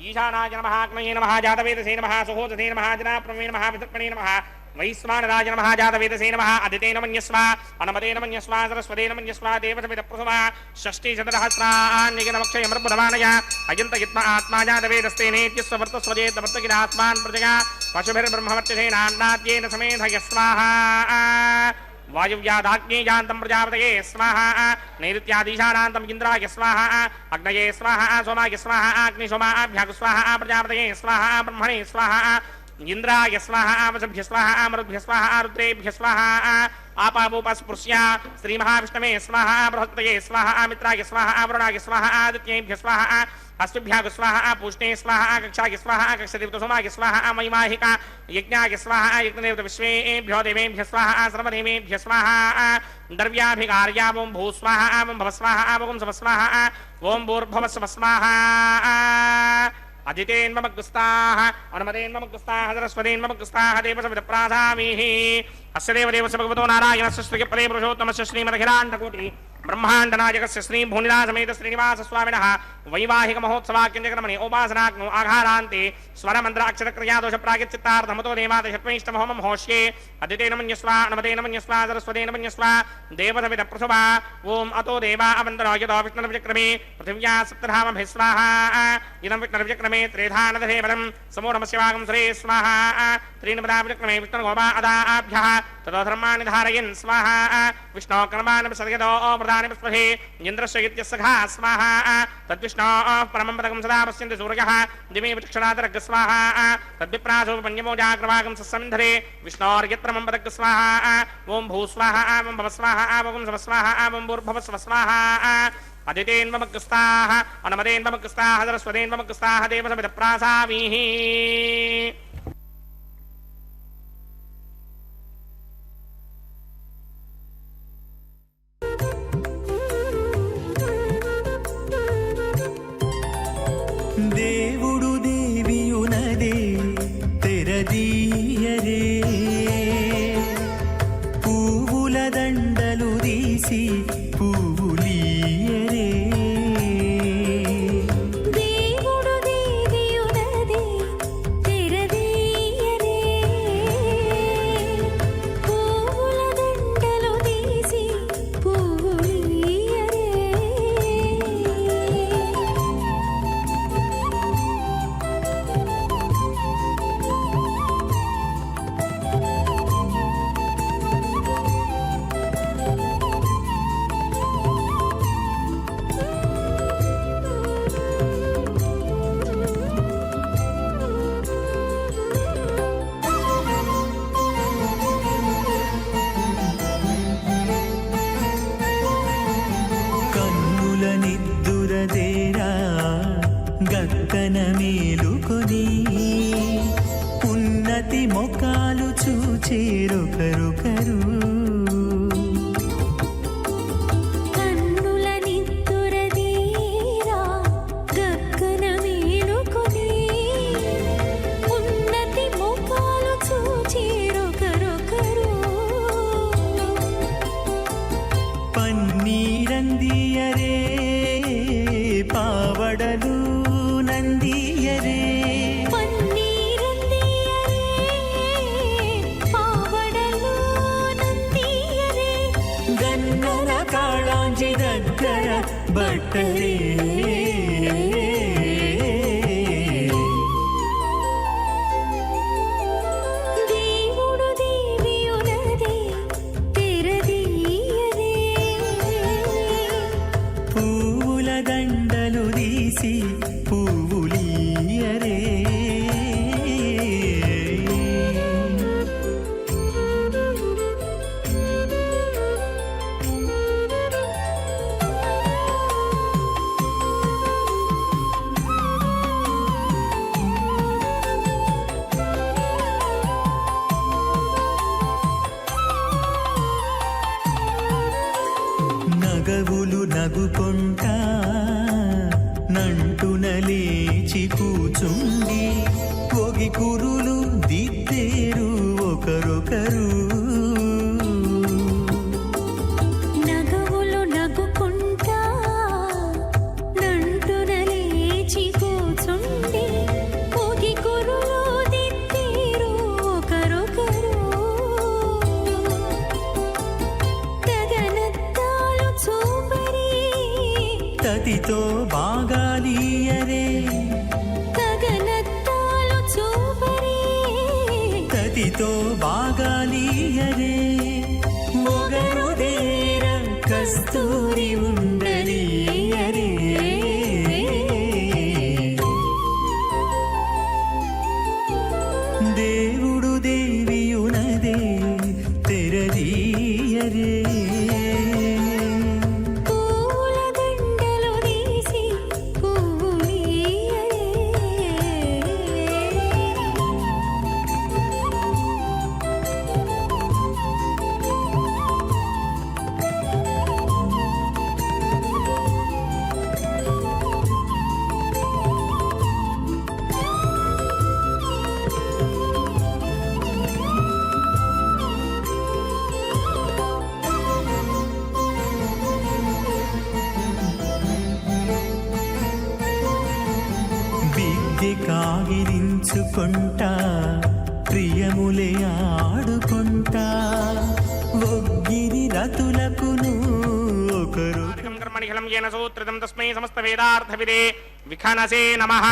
ईशानाय नमः अग्नये नमः जातवेदसे नमः सुहोदसे नमः जनाप्रमे नमः विदर्पणे नमः వైశ్వానరాజ నమః జాతవేదసే నమః అదితేన మన్యస్వ అనమతేన మన్యస్వ సరస్వతేన మన్యస్వ దేవసమిత ప్రథమ షష్ఠీ శతసహస్రాన్నిగనవక్షయమృబుధమానయ అజంత యుత్మ ఆత్మా జాతవేదస్తే నేత్యస్వ వర్తస్వజేత వర్తకిరాత్మాన్ ప్రజగా పశుభిర్బ్రహ్మవర్తిసేనాన్నాద్యేన సమేధయ స్వాహా వాయువ్యాదాగ్నేయాంతం ప్రజాపతయే స్వాహా నైరుత్యాదీశానాంతం ఇంద్రాయ స్వాహా అగ్నయే స్వాహా సోమాయ స్వాహా అగ్నిశోమాభ్యాగు స్వాహా ప్రజాపతయే స్వాహా బ్రహ్మణే స్వాహా ఇంద్రాయ స్వాహా వసుభ్య స్వాహా మరుద్భ్య స్వాహా రుద్రేభ్య స్వాహా ఆపావోపస్పృశ్య శ్రీ మహావిష్ణవే స్వాహా బృహస్పతయే స్వాహా మిత్రాయ స్వాహా వరుణాయ స్వాహా ఆదిత్యేభ్య స్వాహా అస్తుభ్యాగ స్వాహా పూష్ణే స్వాహా కక్షాయ స్వాహా కక్షదేవత సోమాయ స్వాహా వైవాహిక యజ్ఞాయ స్వాహా యజ్ఞదేవత విశ్వేభ్యో దేవేభ్య స్వాహా సర్వదేవేభ్య స్వాహా ద్రవ్యాభికార్యా ఓం భూ స్వాహా ఓం భవ స్వాహా ఓం సవ స్వాహా ఓం భూర్భవ స్వ స్వాహా అజితేన్మమగ్గుస్తాః అనుమతేన్మమగ్గుస్తాః సరస్వతేన్మమగ్గుస్తాః దేవసవిదప్రాసామీః అస్య దేవదేవస్య భగవతో నారాయణస్య శ్రీపదే పురుషోత్తమస్య శ్రీమదఖిలాండకోటి బ్రహ్మాండనాయకస్య శ్రీ భూనిలా సమేత శ్రీనివాస స్వామినః వైవాహిక మహోత్సవాఖ్యంజకరమణి ఉపాసనాగ్నో ఆఘారాంతే స్వరమంత్ర అక్షర క్రియాదోష ప్రాగిచిత్తార్థమతో దేవాదశత్వైష్టమ హోమం హోష్యే అదితేన మన్యస్వ అనుమతేన మన్యస్వ సరస్వతేన మన్యస్వ దేవసవిద ప్రసుభా ఓం అతో దేవా అవందనో యదో విష్ణుర్విచక్రమే పృథివ్యా సప్తధామభిः స్వాహా ఇదం విష్ణుర్విచక్రమే త్రేధానదధే బలం సమూఢమస్యవాగం శ్రీ స్వాహా త్రీణపదా విచక్రమే విష్ణుర్గోపా అదాభ్యः తదో ధర్మాణి ధారయన్ స్వాహా విష్ణో కర్మాణి సదయదో ప్రధాని స్పృహే ఇంద్రస్య ఇత్యస్సఖా స్వాహా తద్విష్ణో పరమం పదకం సదా పశ్యంతి సూర్యః దివే విచక్షణాదరగ్ స్వాహా తద్విప్రాసోపన్యమోజాగ్రవాగం సస్సమింధరే విష్ణోర్యత్రమం పదగ్ స్వాహా ఓం భూ స్వాహా ఓం భవ స్వాహా ఓం సవ స్వాహా ఓం భూర్భవ స్వ స్వాహా అదితేన్మమగ్గుస్తాః అనుమతేన్మమగ్గుస్తాః సరస్వతేన్మమగ్గుస్తాః దేవసమిద ప్రాసామీః దేవుడు దేవియునదే తెరదీయరే పువ్వుల దండలు తీసి పువ్వులీయరే దేవుడు దేవియునదే తెరదీయరే పువ్వుల దండలు తీసి పువ్వులీయరే కన్నుల నిద్దురదేరా గక్కన మేలుకొని ఉన్నతి మొకాలు చూచేరొకరొకరు కన్నుల నిద్దురదీరా గగ్గన మేలుకొని ఉన్నతి ముఖాలు చూచేరొకరొకరు పన్నీరందియరే పావడలు నందియరే పన్నీరందియరే పావడలు నందియరే గన్నర కాళాంజి దగ్గర బట్టరే దేవుడు దేవియునదే తెరదీయరే పువ్వుల దండలు తీసి పువ్వులీయరే నగవులు నగుకొంటా నంటున లేచి కూచుండి ఒగి కురులు దిద్దేరు ఒకరొకరు నగవులు నగుకుంటా నంటున లేచి కూచుండి పోగి కురులు దిద్దేరు ఒకరొకరు ప్రీతితో బాగాలీయరే మొగరుదేర కస్తూరి ఉండలీయరే దేవుడు దేవియునదే తెరదీయరే పూల దండలు తీసి పువ్వులీయరే విద్య కాగిరించుకుంటా ప్రియములే ఆడుకుంటా ఒగ్గిరి రతులకును ఒకరు కర్మణిఖలం येन सूत्रितं तस्मै समस्तवेदार्थविदे विखनसे नमः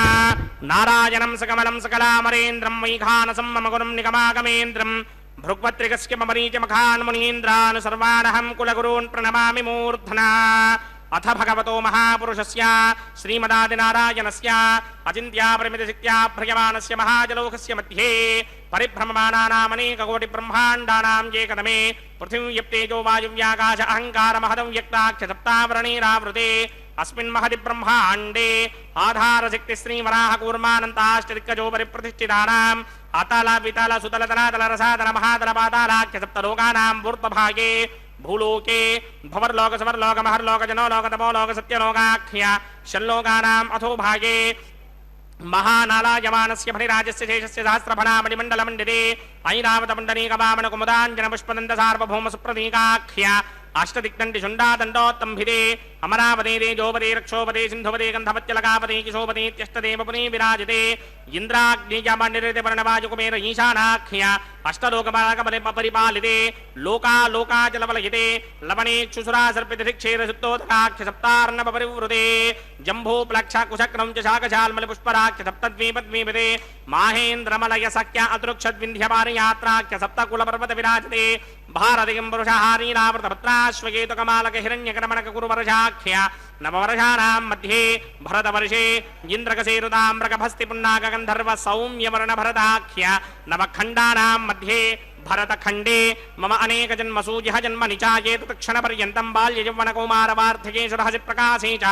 नारायणं सकमलं सकलामरेन्द्रं वैखानसं मम गुरुं निगमागमेन्द्रं भृग्वत्रिकस्य ममरीचमखान् मुनीन्द्रान् सर्वानहं कुलगुरून् प्रणमामि मूर्धना अथ भगवतो महापुरुषस्य श्रीमदादिनारायणस्य अचिन्त्यापरिमितशक्त्या भ्रयमाणस्य महाजलोकस्य मध्ये परिभ्रममानानामनेककोटिब्रह्माण्डानां एकदमे पृथिव्यप्तेजो वायुव्याकाश अहङ्कारमहदव्यक्ताख्य सप्तावरणीरावृते अस्मिन् महति ब्रह्माण्डे आधारशक्ति श्रीवराहकूर्मानन्ताष्टदिक्कजो परिप्रतिष्ठितानाम् अतल वितल सुतल तलातल रसातल महातल पातालाख्य सप्तलोकानां पूर्वभागे भूलोके भवर्लोक समर्लोक महर्लोक जनोलोक तपोलोक सत्यलोकाख्य षल्लोकानाम् अथो भागे महानालायमानस्य फणिराजस्य शेषस्य सहस्रफणामणिमण्डलमण्डिते ऐरावतमण्डलीकवामनकुमुदाञ्जनपुष्पदन्तसार्वभौमसुप्रतीकाख्य अष्टदिक्दण्डि शुण्डादण्डोत्तम्भिदे अमरावते तेजोपदे रक्षोपदे सिन्धुपदे गन्धवत्यलकापदे किशोपदेत्यष्टदेवपुरी विराजते इन्द्राग्निजामण्डिते वर्णवायुकुमेर ईशानाख्य अष्टलोकपालकपदे परिपालिते लोकालोकाचलवलयिते लवणेक्षुसुरासर्पितधिक्षेरसुत्तोदकाख्य सप्तार्णवपरिवृते जम्भूप्लक्षाकुशक्रं च शाकशाल्मलिपुष्पराख्य सप्तद्वीपद्वीपदे माहेन्द्रमलयसख्य अतृक्षद्विन्ध्यपारियात्राख्य सप्तकुलपर्वत विराजते भारतिं पुरुषहारीरावृतभद्राश्वकेतुकमालक हिरण्यकरमणककुरुवर्षाख्य नववर्षाणां मध्ये भरतवर्षे इन्द्रकसेरुताम्रकभस्तिपुण्णाकगन्धर्व सौम्यवर्णभरताख्य नवखण्डानां मध्ये भरतखण्डे मम अनेकजन्मसु यः जन्म निचायेत तत्क्षणपर्यन्तं बाल्ययौवनकौमारवार्धकेषु रहसिप्रकाशे च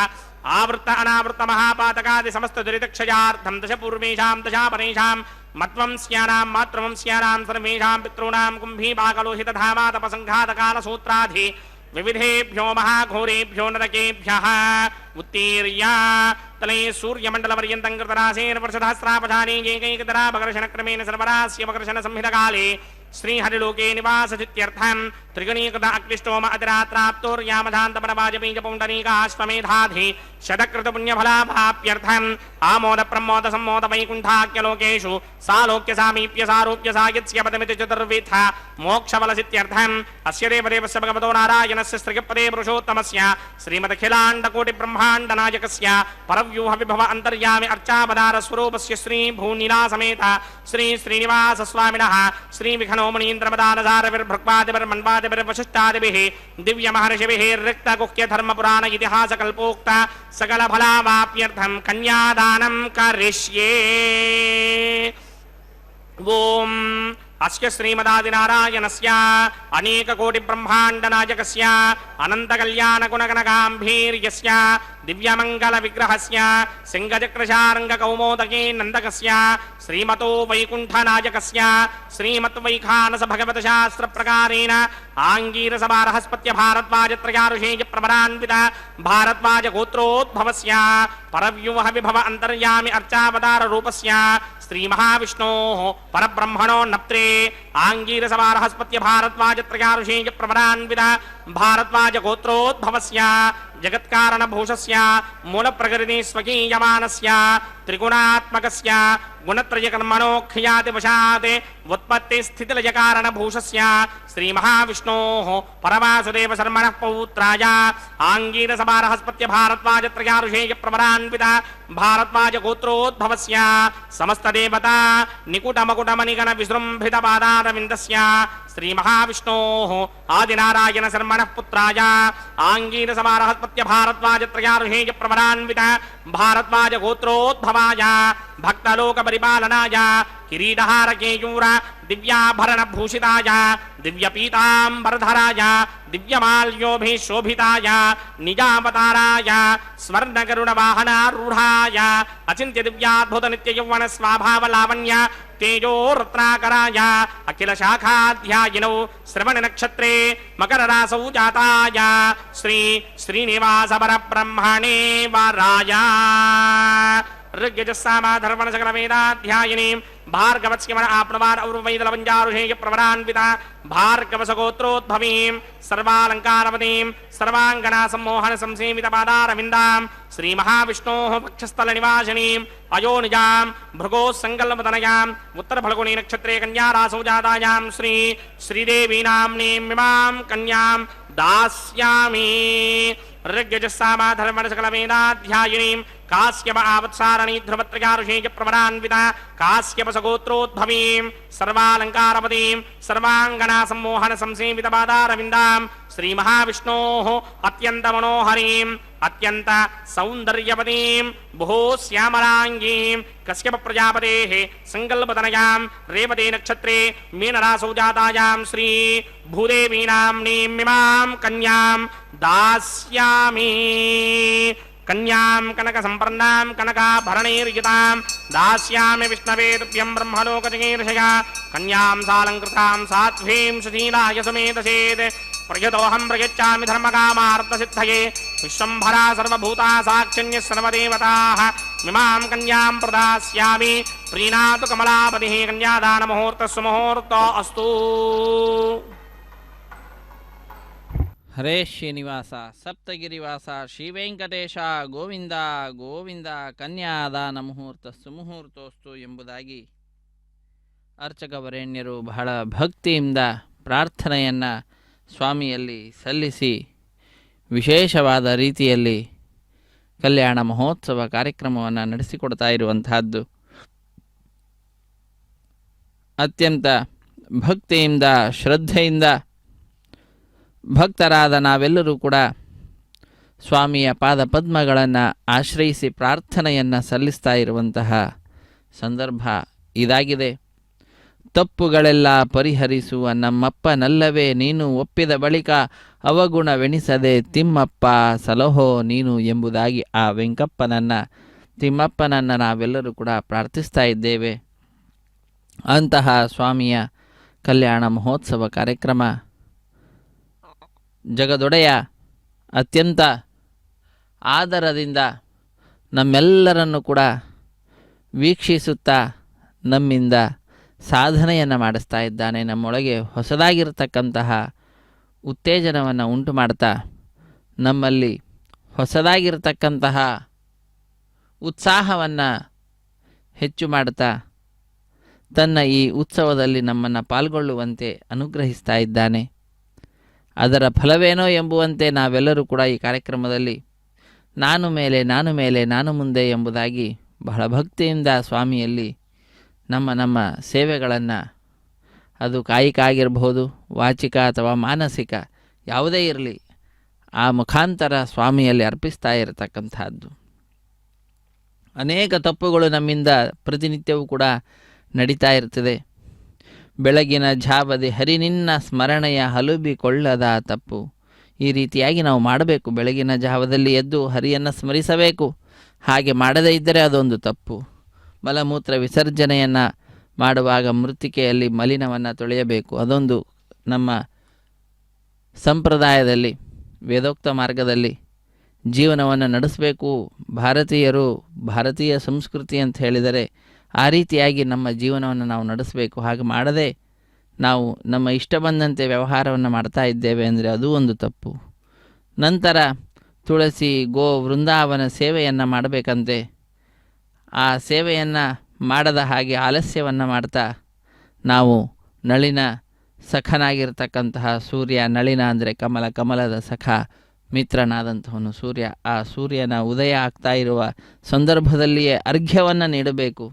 आवृत्त अनावृत्त महापातकादि समस्त दुरितक्षयार्थं दश पूर्वेषां दशापरेषां मत्वंस्यानां मातृवंस्यानां सर्वेषां पितॄणां कुम्भीपाकलोहितधामातपसङ्घातकालसूत्राधि विविधेभ्यो महाघोरेभ्यो नरकेभ्यः उत्तीर्य तले सूर्यमण्डलपर्यन्तं कृतरासेन वर्षसहस्रापधाने एकैकतरापकर्षणक्रमेण सर्वरास्यपकर्षणसंहितकाले श्रीहरिलोके निवासचित्यर्थं त्रिगुणीकृत अक्लिष्टोम अतिरात्राप्तोर्यामधान्तपरवाजपीजपुण्डरीकाश्वमेधाधि शतकृतपुण्यफलाभाप्यर्थम् आमोदप्रमोदसम्मोदवैकुण्ठाख्यलोकेषु सालोक्य सारूप्य सायुज्य पदमिति चतुर्विध मोक्षफलसित्यर्थम् अस्य देवदेवस्य भगवतो नारायणस्य स्त्रिगपदे पुरुषोत्तमस्य श्रीमदखिलाण्डकोटिब्रह्माण्डनायकस्य परव्यूहविभव अन्तर्यामि अर्चावतारस्वरूपस्य श्रीभूनिलासमेत श्री श्रीनिवासस्वामिनः श्रीविघ्नोमणीन्द्रमदानसारविर्भृक्वादिभिर्मन्वादिभिर्वशिष्टादिभिः दिव्यमहर्षिभिः रिक्तगुह्यधर्मपुराण इतिहासकल्पोक्त सकलफलावाप्यर्थं कन्यादानं करिष्ये। ओम अस्य श्रीमदादिनारायणस्य अनेककोटिब्रह्माण्डनायकस्य अनन्तकल्याणगुणगणगाम्भीर्यस्य दिव्यमङ्गलविग्रहस्य सिंहचक्रशार्ङ्गकौमोदके नन्दकस्य श्रीमतो वैकुण्ठनायकस्य श्रीमद्वैखानसभगवतशास्त्रप्रकारेण आङ्गीरसभारहस्पत्य भारद्वाजत्रयाऋषेयप्रवरान्वित भारद्वाजगोत्रोद्भवस्य परव्यूहविभव अन्तर्यामि अर्चावताररूपस्य श्रीमहाविष्णोः परब्रह्मणो नप्त्रे आङ्गीरसभारहस्पत्य भारद्वाजत्रयाऋषेयप्रवरान्वित भारद्वाजगोत्रोद्भवस्य जगत्कारणभूषस्य मूलप्रकृति स्वकीयमानस्य ತ್ರಿಗುಣಾತ್ಮಕಸ್ಯ ಗುಣತ್ರಯಕರ್ಮಣೋಖ್ಯಾತಿ ವಶಾತ್ ಉತ್ಪತ್ತಿ ಸ್ಥಿತಿಲಯಕಾರಣಭೂಷಸ್ಯ ಶ್ರೀಮಹಾವಿಷ್ಣೋಃ ಪರಮಾಸುದೇವ ಶರ್ಮಣಃ ಪೌತ್ರಾಯ ಆಂಗೀರಸಭಾರಹಸ್ಪತ್ಯ ಭಾರದ್ವಾಜತ್ರಯಾ ಋಷೇಯ ಪ್ರವರಾನ್ವಿತ ಭಾರದ್ವಾಜ ಗೋತ್ರೋದ್ಭವಸ್ಯ ಸಮಸ್ತದೇವತಾ ನಿಕುಟಮಕುಟಮನಿಗಣ ವಿಜೃಂಭಿತ ಪಾದಾರವಿಂದಸ್ಯ ಶ್ರೀಮಹಾವಿಷ್ಣೋಃ ಆದಿನಾರಾಯಣ ಶರ್ಮಣಃ ಪುತ್ರಾಯ ಆಂಗೀರಸಭಾರಹಸ್ಪತ್ಯ ಭಾರದ್ವಾಜತ್ರಯಾ ಋಷೇಯ ಪ್ರವರಾನ್ವಿತ ಭಾರದ್ವಾಜ ಗೋತ್ರೋದ್ಭವಾಯ ಭಕ್ತಲೋಕ ಪರಿಪಾಲನಾಯ ಕಿರೀಟಹಾರ ಕೇಯೂರ ದಿವ್ಯಾಭರಣ ಭೂಷಿತಾಯ ದಿವ್ಯಪೀತಾಂಬರಧರಾಯ ದಿವ್ಯಮಾಲ್ಯೋಭಿಶೋಭಿತಾಯ ನಿಜಾವತಾರಾಯ ಸ್ವರ್ಣಗರುಡ ವಾಹನಾರೂಢಾಯ ಅಚಿಂತ್ಯ ದಿವ್ಯಾದ್ಭುತ ನಿತ್ಯ ಯೌವನ ಸ್ವಾಭಾವ ಲಾವಣ್ಯ ತೇಜೋ ರತ್ನಾಕರಾಯ ಅಖಿಲ ಶಾಖಾಧ್ಯಾಯಿನೌ ಶ್ರವಣ ನಕ್ಷತ್ರೇ ಮಕರ ರಾಸೌ ಜಾತಾಯ ಶ್ರೀ ಶ್ರೀನಿವಾಸ ಪರಬ್ರಹ್ಮಣೇ ವರಾಯ ಋಗ್ಯಜಸ್ಸಾಮಾಧರ್ಮಣ ಸಕಲ ವೇದಾಧ್ಯಾಯಿನೀಂ ಭಾರ್ಗವತ್ಸ್ಯಮನ ಆಪ್ನವಾರ ಔರ್ವೈದಲವಂಜಾರುಷೇಯ ಪ್ರವರಾನ್ವಿತ ಭಾರ್ಗವಸಗೋತ್ರೋದ್ಭವೀಂ ಸರ್ವಾಲಂಕಾರವತೀಂ ಸರ್ವಾಂಗನಾ ಸಂಮೋಹನ ಸಂಸೇವಿತ ಪಾದಾರವಿಂದಾಂ ಶ್ರೀಮಹಾವಿಷ್ಣೋಃ ಪಕ್ಷಸ್ಥಲ ನಿವಾಸಿನೀಂ ಅಯೋನಿಜಾಂ ಭೃಗೋ ಸಂಕಲ್ಪತನಯಾಂ ಉತ್ತರ ಫಲ್ಗುಣಿ ನಕ್ಷತ್ರೇ ಕನ್ಯಾ ರಾಸೌ ಜಾತಾಯಾಂ ಶ್ರೀ ಶ್ರೀದೇವಿ ನಾಮ್ನೀಂ ಇಮಾಂ ಕನ್ಯಾಂ दास्यामि ऋग्यजस्सामाधर्मण सकल वेदाध्यायिनीं काश्यप आवत्सारणी ध्रुवत्रया ऋषेय प्रवरान्विता काश्यप सगोत्रोद्भवीं सर्वालंकारवतीं सर्वांगना सम्मोहन संसेवित पादारविन्दां श्रीमहाविष्णोः अत्यंत मनोहरीं अत्यंत सौंदर्यवतीं बहु श्यामलांगीं कश्यप प्रजापतेः संकल्पतनयां रेवती नक्षत्रे मीनरासौ जातायां श्री भूदेवी नाम्नीं इमां कन्यां दास्यामि कन्यां कनक संपन्नां कनकाभरणैर्युतां दास्यामि विष्णवे तुभ्यं ब्रह्मलोकजगीर्षया कन्यां सालंकृतां साध्वीं सुशीलाय समेतसेत् प्रयतोऽहं प्रयच्छामि धर्मकामार्थसिद्धये विश्वम्भरा सर्वभूता साक्षिण्यः सर्वदेवताः इमां कन्यां प्रदास्यामि प्रीणातु कमलापतिः कन्यादानमुहूर्तः सुमुहूर्तो अस्तु। ಹರೇ ಶ್ರೀನಿವಾಸ ಸಪ್ತಗಿರಿವಾಸ ಶ್ರೀವೆಂಕಟೇಶ ಗೋವಿಂದ ಗೋವಿಂದ ಕನ್ಯಾದಾನ ಮುಹೂರ್ತ ಸುಮುಹೂರ್ತೋಸ್ತು ಎಂಬುದಾಗಿ ಅರ್ಚಕವರೇಣ್ಯರು ಬಹಳ ಭಕ್ತಿಯಿಂದ ಪ್ರಾರ್ಥನೆಯನ್ನು ಸ್ವಾಮಿಯಲ್ಲಿ ಸಲ್ಲಿಸಿ ವಿಶೇಷವಾದ ರೀತಿಯಲ್ಲಿ ಕಲ್ಯಾಣ ಮಹೋತ್ಸವ ಕಾರ್ಯಕ್ರಮವನ್ನು ನಡೆಸಿಕೊಡ್ತಾ ಇರುವಂತಹದ್ದು. ಅತ್ಯಂತ ಭಕ್ತಿಯಿಂದ ಶ್ರದ್ಧೆಯಿಂದ ಭಕ್ತರಾದ ನಾವೆಲ್ಲರೂ ಕೂಡ ಸ್ವಾಮಿಯ ಪಾದ ಪದ್ಮಗಳನ್ನು ಆಶ್ರಯಿಸಿ ಪ್ರಾರ್ಥನೆಯನ್ನು ಸಲ್ಲಿಸ್ತಾ ಇರುವಂತಹ ಸಂದರ್ಭ ಇದಾಗಿದೆ. ತಪ್ಪುಗಳೆಲ್ಲ ಪರಿಹರಿಸುವ ನಮ್ಮಪ್ಪನಲ್ಲವೇ ನೀನು ಒಪ್ಪಿದ ಬಳಿಕ ಅವಗುಣವೆಣಿಸದೆ ತಿಮ್ಮಪ್ಪ ಸಲಹೋ ನೀನು ಎಂಬುದಾಗಿ ಆ ತಿಮ್ಮಪ್ಪನನ್ನು ನಾವೆಲ್ಲರೂ ಕೂಡ ಪ್ರಾರ್ಥಿಸ್ತಾ ಇದ್ದೇವೆ. ಅಂತಹ ಸ್ವಾಮಿಯ ಕಲ್ಯಾಣ ಮಹೋತ್ಸವ ಕಾರ್ಯಕ್ರಮ ಜಗದೊಡೆಯ ಅತ್ಯಂತ ಆದರದಿಂದ ನಮ್ಮೆಲ್ಲರನ್ನು ಕೂಡ ವೀಕ್ಷಿಸುತ್ತಾ ನಮ್ಮಿಂದ ಸಾಧನೆಯನ್ನು ಮಾಡಿಸ್ತಾ ಇದ್ದಾನೆ. ನಮ್ಮೊಳಗೆ ಹೊಸದಾಗಿರ್ತಕ್ಕಂತಹ ಉತ್ತೇಜನವನ್ನು ಉಂಟು ಮಾಡ್ತಾ ನಮ್ಮಲ್ಲಿ ಹೊಸದಾಗಿರ್ತಕ್ಕಂತಹ ಉತ್ಸಾಹವನ್ನು ಹೆಚ್ಚು ಮಾಡ್ತಾ ತನ್ನ ಈ ಉತ್ಸವದಲ್ಲಿ ನಮ್ಮನ್ನು ಪಾಲ್ಗೊಳ್ಳುವಂತೆ ಅನುಗ್ರಹಿಸ್ತಾ ಇದ್ದಾನೆ. ಅದರ ಫಲವೇನೋ ಎಂಬುವಂತೆ ನಾವೆಲ್ಲರೂ ಕೂಡ ಈ ಕಾರ್ಯಕ್ರಮದಲ್ಲಿ ನಾನು ಮೇಲೆ ನಾನು ಮುಂದೆ ಎಂಬುದಾಗಿ ಬಹಳ ಭಕ್ತಿಯಿಂದ ಸ್ವಾಮಿಯಲ್ಲಿ ನಮ್ಮ ಸೇವೆಗಳನ್ನು, ಅದು ಕಾಯಿಕ ಆಗಿರಬಹುದು, ವಾಚಿಕ ಅಥವಾ ಮಾನಸಿಕ ಯಾವುದೇ ಇರಲಿ, ಆ ಮುಖಾಂತರ ಸ್ವಾಮಿಯಲ್ಲಿ ಅರ್ಪಿಸ್ತಾ ಇರತಕ್ಕಂಥದ್ದು. ಅನೇಕ ತಪ್ಪುಗಳು ನಮ್ಮಿಂದ ಪ್ರತಿನಿತ್ಯವೂ ಕೂಡ ನಡೀತಾ ಇರ್ತದೆ. ಬೆಳಗಿನ ಜಾವದೆ ಹರಿನಿನ್ನ ಸ್ಮರಣೆಯ ಹಲುಬಿಕೊಳ್ಳದ ತಪ್ಪು. ಈ ರೀತಿಯಾಗಿ ನಾವು ಮಾಡಬೇಕು. ಬೆಳಗಿನ ಜಾವದಲ್ಲಿ ಎದ್ದು ಹರಿಯನ್ನು ಸ್ಮರಿಸಬೇಕು. ಹಾಗೆ ಮಾಡದೇ ಇದ್ದರೆ ಅದೊಂದು ತಪ್ಪು. ಮಲಮೂತ್ರ ವಿಸರ್ಜನೆಯನ್ನು ಮಾಡುವಾಗ ಮೃತ್ತಿಕೆಯಲ್ಲಿ ಮಲಿನವನ್ನು ತೊಳೆಯಬೇಕು. ಅದೊಂದು ನಮ್ಮ ಸಂಪ್ರದಾಯದಲ್ಲಿ, ವೇದೋಕ್ತ ಮಾರ್ಗದಲ್ಲಿ ಜೀವನವನ್ನು ನಡೆಸಬೇಕು. ಭಾರತೀಯರು, ಭಾರತೀಯ ಸಂಸ್ಕೃತಿ ಅಂತ ಹೇಳಿದರೆ ಆ ರೀತಿಯಾಗಿ ನಮ್ಮ ಜೀವನವನ್ನು ನಾವು ನಡೆಸಬೇಕು. ಹಾಗೆ ಮಾಡದೆ ನಾವು ನಮ್ಮ ಇಷ್ಟ ಬಂದಂತೆ ವ್ಯವಹಾರವನ್ನು ಮಾಡ್ತಾ ಇದ್ದೇವೆ ಅಂದರೆ ಅದು ಒಂದು ತಪ್ಪು. ನಂತರ ತುಳಸಿ, ಗೋ, ವೃಂದಾವನ ಸೇವೆಯನ್ನು ಮಾಡಬೇಕಂತೆ. ಆ ಸೇವೆಯನ್ನು ಮಾಡದ ಹಾಗೆ ಆಲಸ್ಯವನ್ನು ಮಾಡ್ತಾ ನಾವು ನಳಿನ ಸಖನಾಗಿರ್ತಕ್ಕಂತಹ ಸೂರ್ಯ, ನಳಿನ ಅಂದರೆ ಕಮಲ, ಕಮಲದ ಸಖ ಮಿತ್ರನಾದಂಥವನು ಸೂರ್ಯ. ಆ ಸೂರ್ಯನ ಉದಯ ಆಗ್ತಾ ಇರುವ ಸಂದರ್ಭದಲ್ಲಿಯೇ ಅರ್ಘ್ಯವನ್ನು ನೀಡಬೇಕು.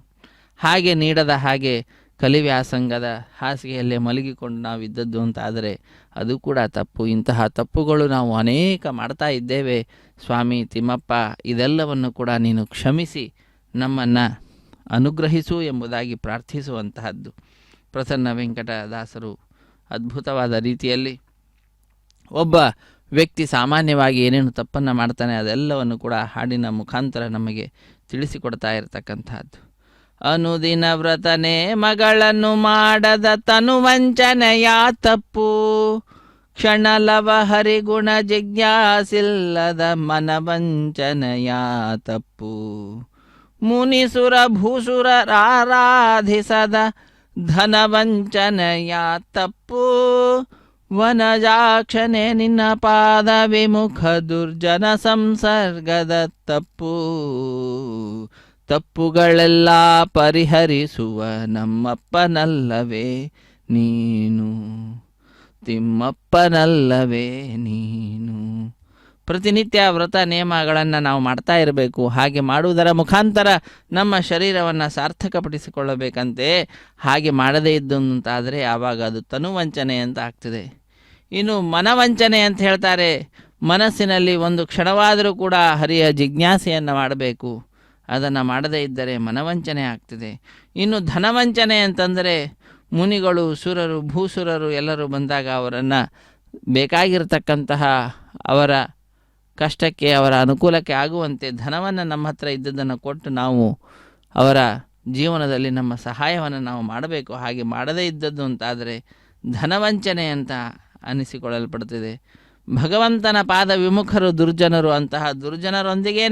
ಹಾಗೆ ನೀಡದ ಹಾಗೆ ಕಲಿವ್ಯಾಸಂಗದ ಹಾಸಿಗೆಯಲ್ಲೇ ಮಲಗಿಕೊಂಡು ನಾವು ಇದ್ದದ್ದು ಅಂತಾದರೆ ಅದು ಕೂಡ ತಪ್ಪು. ಇಂತಹ ತಪ್ಪುಗಳು ನಾವು ಅನೇಕ ಮಾಡ್ತಾ ಇದ್ದೇವೆ. ಸ್ವಾಮಿ ತಿಮ್ಮಪ್ಪ, ಇದೆಲ್ಲವನ್ನು ಕೂಡ ನೀನು ಕ್ಷಮಿಸಿ ನಮ್ಮನ್ನು ಅನುಗ್ರಹಿಸು ಎಂಬುದಾಗಿ ಪ್ರಾರ್ಥಿಸುವಂತಹದ್ದು. ಪ್ರಸನ್ನ ವೆಂಕಟದಾಸರು ಅದ್ಭುತವಾದ ರೀತಿಯಲ್ಲಿ ಒಬ್ಬ ವ್ಯಕ್ತಿ ಸಾಮಾನ್ಯವಾಗಿ ಏನೇನು ತಪ್ಪನ್ನು ಮಾಡ್ತಾನೆ ಅದೆಲ್ಲವನ್ನು ಕೂಡ ಹಾಡಿನ ಮುಖಾಂತರ ನಮಗೆ ತಿಳಿಸಿಕೊಡ್ತಾ ಇರತಕ್ಕಂಥದ್ದು. ಅನುದಿನ ವ್ರತನೆ ಮಗಳನ್ನು ಮಾಡದ ತನುವಂಚನೆಯ ತಪ್ಪು, ಕ್ಷಣಲವ ಹರಿಗುಣ ಜಿಜ್ಞಾಸಿಲ್ಲದ ಮನವಂಚನೆಯ ತಪ್ಪು, ಮುನಿಸುರ ಭೂಸುರರಾರಾಧಿಸದ ಧನವಂಚನೆಯ ತಪ್ಪು, ವನಜಾಕ್ಷನೆ ನಿನ್ನ ಪಾದ ವಿಮುಖ ದುರ್ಜನ ಸಂಸರ್ಗದ ತಪ್ಪು, ತಪ್ಪುಗಳೆಲ್ಲ ಪರಿಹರಿಸುವ ನಮ್ಮಪ್ಪನಲ್ಲವೇ ನೀನು, ತಿಮ್ಮಪ್ಪನಲ್ಲವೇ ನೀನು. ಪ್ರತಿನಿತ್ಯ ವ್ರತ ನಿಯಮಗಳನ್ನು ನಾವು ಮಾಡ್ತಾ ಇರಬೇಕು. ಹಾಗೆ ಮಾಡುವುದರ ಮುಖಾಂತರ ನಮ್ಮ ಶರೀರವನ್ನು ಸಾರ್ಥಕಪಡಿಸಿಕೊಳ್ಳಬೇಕಂತೆ. ಹಾಗೆ ಮಾಡದೇ ಇದ್ದಂತಾದರೆ ಆವಾಗ ಅದು ತನುವಂಚನೆ ಅಂತ ಆಗ್ತದೆ. ಇನ್ನು ಮನವಂಚನೆ ಅಂತ ಹೇಳ್ತಾರೆ. ಮನಸ್ಸಿನಲ್ಲಿ ಒಂದು ಕ್ಷಣವಾದರೂ ಕೂಡ ಹರಿಯ ಜಿಜ್ಞಾಸೆಯನ್ನು ಮಾಡಬೇಕು. ಅದನ್ನು ಮಾಡದೇ ಇದ್ದರೆ ಮನವಂಚನೆ ಆಗ್ತದೆ. ಇನ್ನು ಧನವಂಚನೆ ಅಂತಂದರೆ ಮುನಿಗಳು, ಸುರರು, ಭೂಸುರರು ಎಲ್ಲರೂ ಬಂದಾಗ ಅವರನ್ನು ಬೇಕಾಗಿರ್ತಕ್ಕಂತಹ ಅವರ ಕಷ್ಟಕ್ಕೆ, ಅವರ ಅನುಕೂಲಕ್ಕೆ ಆಗುವಂತೆ ಧನವನ್ನು ನಮ್ಮ ಹತ್ರ ಇದ್ದದ್ದನ್ನು ಕೊಟ್ಟು ನಾವು ಅವರ ಜೀವನದಲ್ಲಿ ನಮ್ಮ ಸಹಾಯವನ್ನು ನಾವು ಮಾಡಬೇಕು. ಹಾಗೆ ಮಾಡದೇ ಇದ್ದದ್ದು ಅಂತಾದರೆ ಧನವಂಚನೆ ಅಂತ ಅನಿಸಿಕೊಳ್ಳಲ್ಪಡ್ತದೆ. ಭಗವಂತನ ಪಾದ ವಿಮುಖರು ದುರ್ಜನರು. ಅಂತಹ ದುರ್ಜನರೊಂದಿಗೇ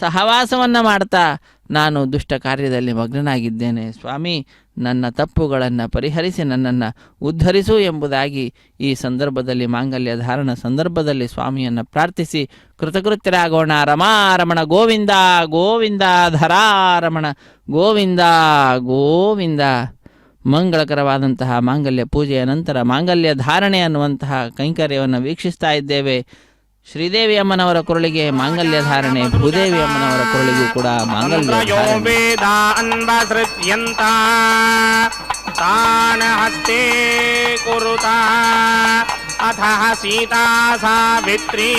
ಸಹವಾಸವನ್ನು ಮಾಡ್ತಾ ನಾನು ದುಷ್ಟ ಕಾರ್ಯದಲ್ಲಿ ಮಗ್ನನಾಗಿದ್ದೇನೆ. ಸ್ವಾಮಿ, ನನ್ನ ತಪ್ಪುಗಳನ್ನು ಪರಿಹರಿಸಿ ನನ್ನನ್ನು ಉದ್ಧರಿಸು ಎಂಬುದಾಗಿ ಈ ಸಂದರ್ಭದಲ್ಲಿ, ಮಾಂಗಲ್ಯ ಧಾರಣ ಸಂದರ್ಭದಲ್ಲಿ ಸ್ವಾಮಿಯನ್ನು ಪ್ರಾರ್ಥಿಸಿ ಕೃತಕೃತ್ಯರಾಗೋಣ. ರಮಾರಮಣ ಗೋವಿಂದ ಗೋವಿಂದ, ಧರಾರಮಣ ಗೋವಿಂದ ಗೋವಿಂದ. ಮಂಗಳಕರವಾದಂತಹ ಮಾಂಗಲ್ಯ ಪೂಜೆಯ ನಂತರ ಮಾಂಗಲ್ಯ ಧಾರಣೆ ಅನ್ನುವಂತಹ ಕೈಂಕರ್ಯವನ್ನು ವೀಕ್ಷಿಸ್ತಾ ಇದ್ದೇವೆ. ಶ್ರೀದೇವಿ ಅಮ್ಮನವರ ಕೊರಳಿಗೆ ಮಾಂಗಲ್ಯ ಧಾರಣೆ, ಭೂದೇವಿ ಅಮ್ಮನವರ ಕೊರಳಿಗೂ ಕೂಡ ಮಾಂಗಲ್ಯ ಹಸ್ತೆ ಕುರುತ ಅಥ ಸೀತಾ ಸಾವಿತ್ರೀ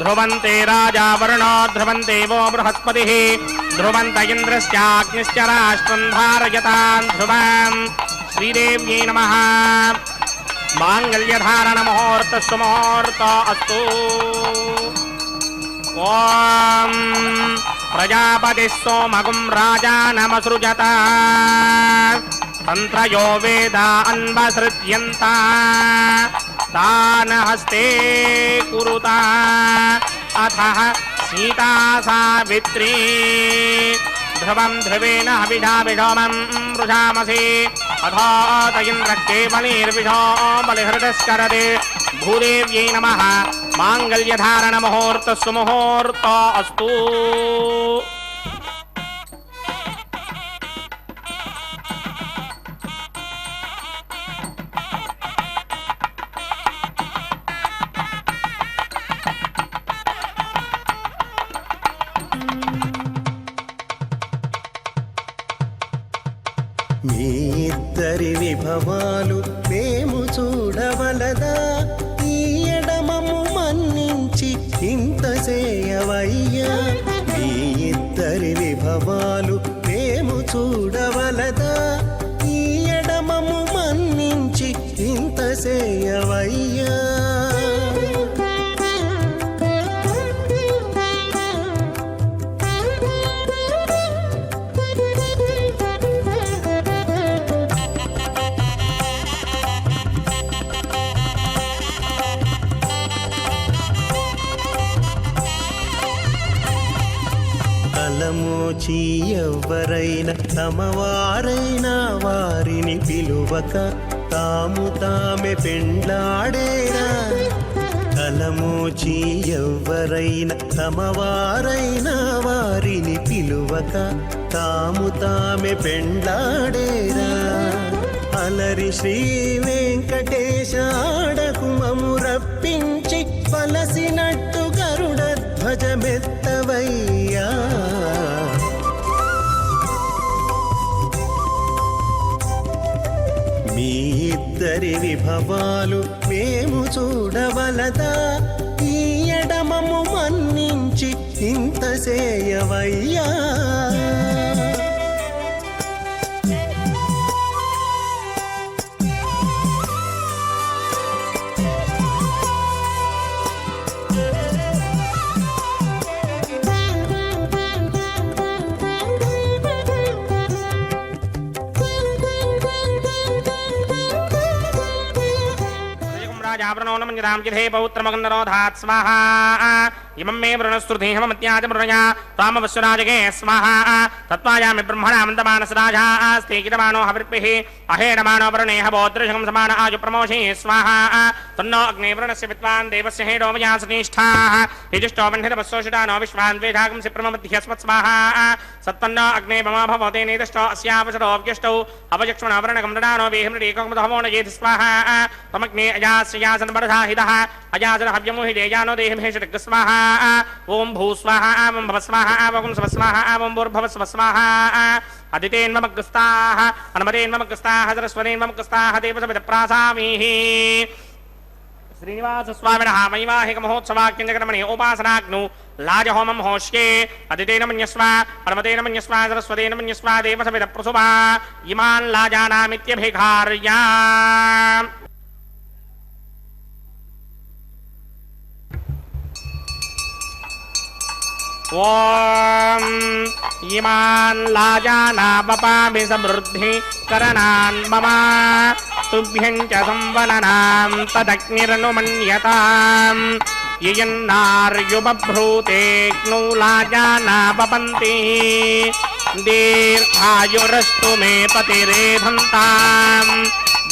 ಧ್ರುವಂತೆ ರಾಜಾ ವರುಣೋ ಧ್ರುವಂತೆ वो ಬೃಹಸ್ಪತಿಃ ಧ್ರುವಂತ ಇಂದ್ರಶ್ಚಾಗ್ನಿಶ್ಚ ರಾಷ್ಟ್ರಂ ಧಾರಯತಾನ್ ಧ್ರುವಂ. ಶ್ರೀದೇವ್ಯೈ ನಮಃ. ಮಾಂಗಲ್ಯಧಾರಣ ಮುಹೂರ್ತ ಸುಮುಹೂರ್ತ ಅಸ್ತು. ಓಂ ಪ್ರಜಾಪತಿ ಸೋಮಗುಂ ರಾಜಾನಮಸೃಜತ ತಂತ್ರಯೋ ವೇದ ಅನ್ವಸೃಜ್ಯಂತ ತಾನ ಹಸ್ತೆ ಕುರುತ ಅಥ ಸೀತಾ ಸಾವಿತ್ರೀ ಧ್ರುವಂ ಧ್ರುವೇಣ ಹವಿಷಾ ವಿಷೋಮಂ ವೃಷಾಮಸಿ ಅಥಾತ ಇಂದ್ರಕ್ಕೆ ಬಲಿರ್ವಿಷೋ ಬಲಿಹೃದಸ್ಕರದೆ. ಭೂದೇವ್ಯೈ ನಮಃ. ಮಾಂಗಲ್ಯಧಾರಣ ಮುಹೂರ್ತ ಸುಮುಹೂರ್ತ ಅಸ್ತು. మీ ఇద్దరి విభవాలు మేము చూడవలదా, ఈ ఎడమము మన్నించి ఇంత చేయవయ్యా. మీ ఇద్దరి విభవాలు మేము చూడవలదా, ఈ ఎడమము మన్నించి ఇంత చేయవయ్యా. తలమోచి ఎవ్వరైనా తమవారైనా వారిని పిలువక తాము తామే పెండ్లాడేనా. తలమోచి ఎవ్వరైనా తమవారైనా వారిని పిలువక తాము తామే పెండ్లాడేరా. అలరి శ్రీ వెంకటేశ ఆడకుమము రప్పించి వలసినట్టు గరుడ ధ్వజమెత్తవయ్యా. మీ ఇద్దరి విభవాలు మేము చూడవలదా, ఈ ఎడమము మన్నించి ఇంత చేయవయ్యా. रामजिधे पौत्रमगन्धरोधात् स्वाहा इमं मे वृणस्तुतिहमत्याज मृणया त्वामवश्वराजगे स्वाहा तत्त्वायामि ब्रह्मणा मन्दमानसराजा अस्ति कितमानो हविर्भिः अहेडमानो वरुणेह बोद्रशकं समान आजु प्रमोषे स्वाहा तन्नो अग्ने वरुणस्य विद्वान् देवस्य हेडो मया सनिष्ठाः यजुष्टो वह्निरवस्सोषितानो विश्वान् द्वेधागं सिप्रमध्यस्मत् स्वाहा सत्तन्नो अग्ने मम भवते नेदष्टो अस्यावसरो व्यष्टौ अवचक्ष्मण वरुणकं ददानो वेहिमृडीकमधवो न येति स्वाहा त्वमग्ने अजास्यासन् वरधाहितः अजासर हव्यमुहि देयानो देहमेषटग् स्वाहा ओम भू स्वाहा ओम भव स्वाहा ओम स्व स्वाहा ओम भूर्भव स्व स्वाहा अदितेन्ममग्स्ताः अनुमतेन्ममग्स्ताः सरस्वतेन्ममग्स्ताः देवसमितप्रासामीः श्रीनिवासस्वामिनः वैवाहिकमहोत्सवाख्यञ्जकर्मणि उपासनाग्नौ लाजहोमं होष्ये अदितेन मन्यस्व अनुमतेन मन्यस्व सरस्वतेन मन्यस्व देवसमितप्रसुभा इमान् लाजानामित्यभिघार्या ओम इमान् लाजानापपामि समृद्धि करणान् मम तुभ्यं च संवननां तदग्निरनुमन्यताम् ययन्नार्युबभ्रूतेऽग्नौ लाजानापपन्ति दीर्घायुरस्तु मे पतिरेधन्ताम्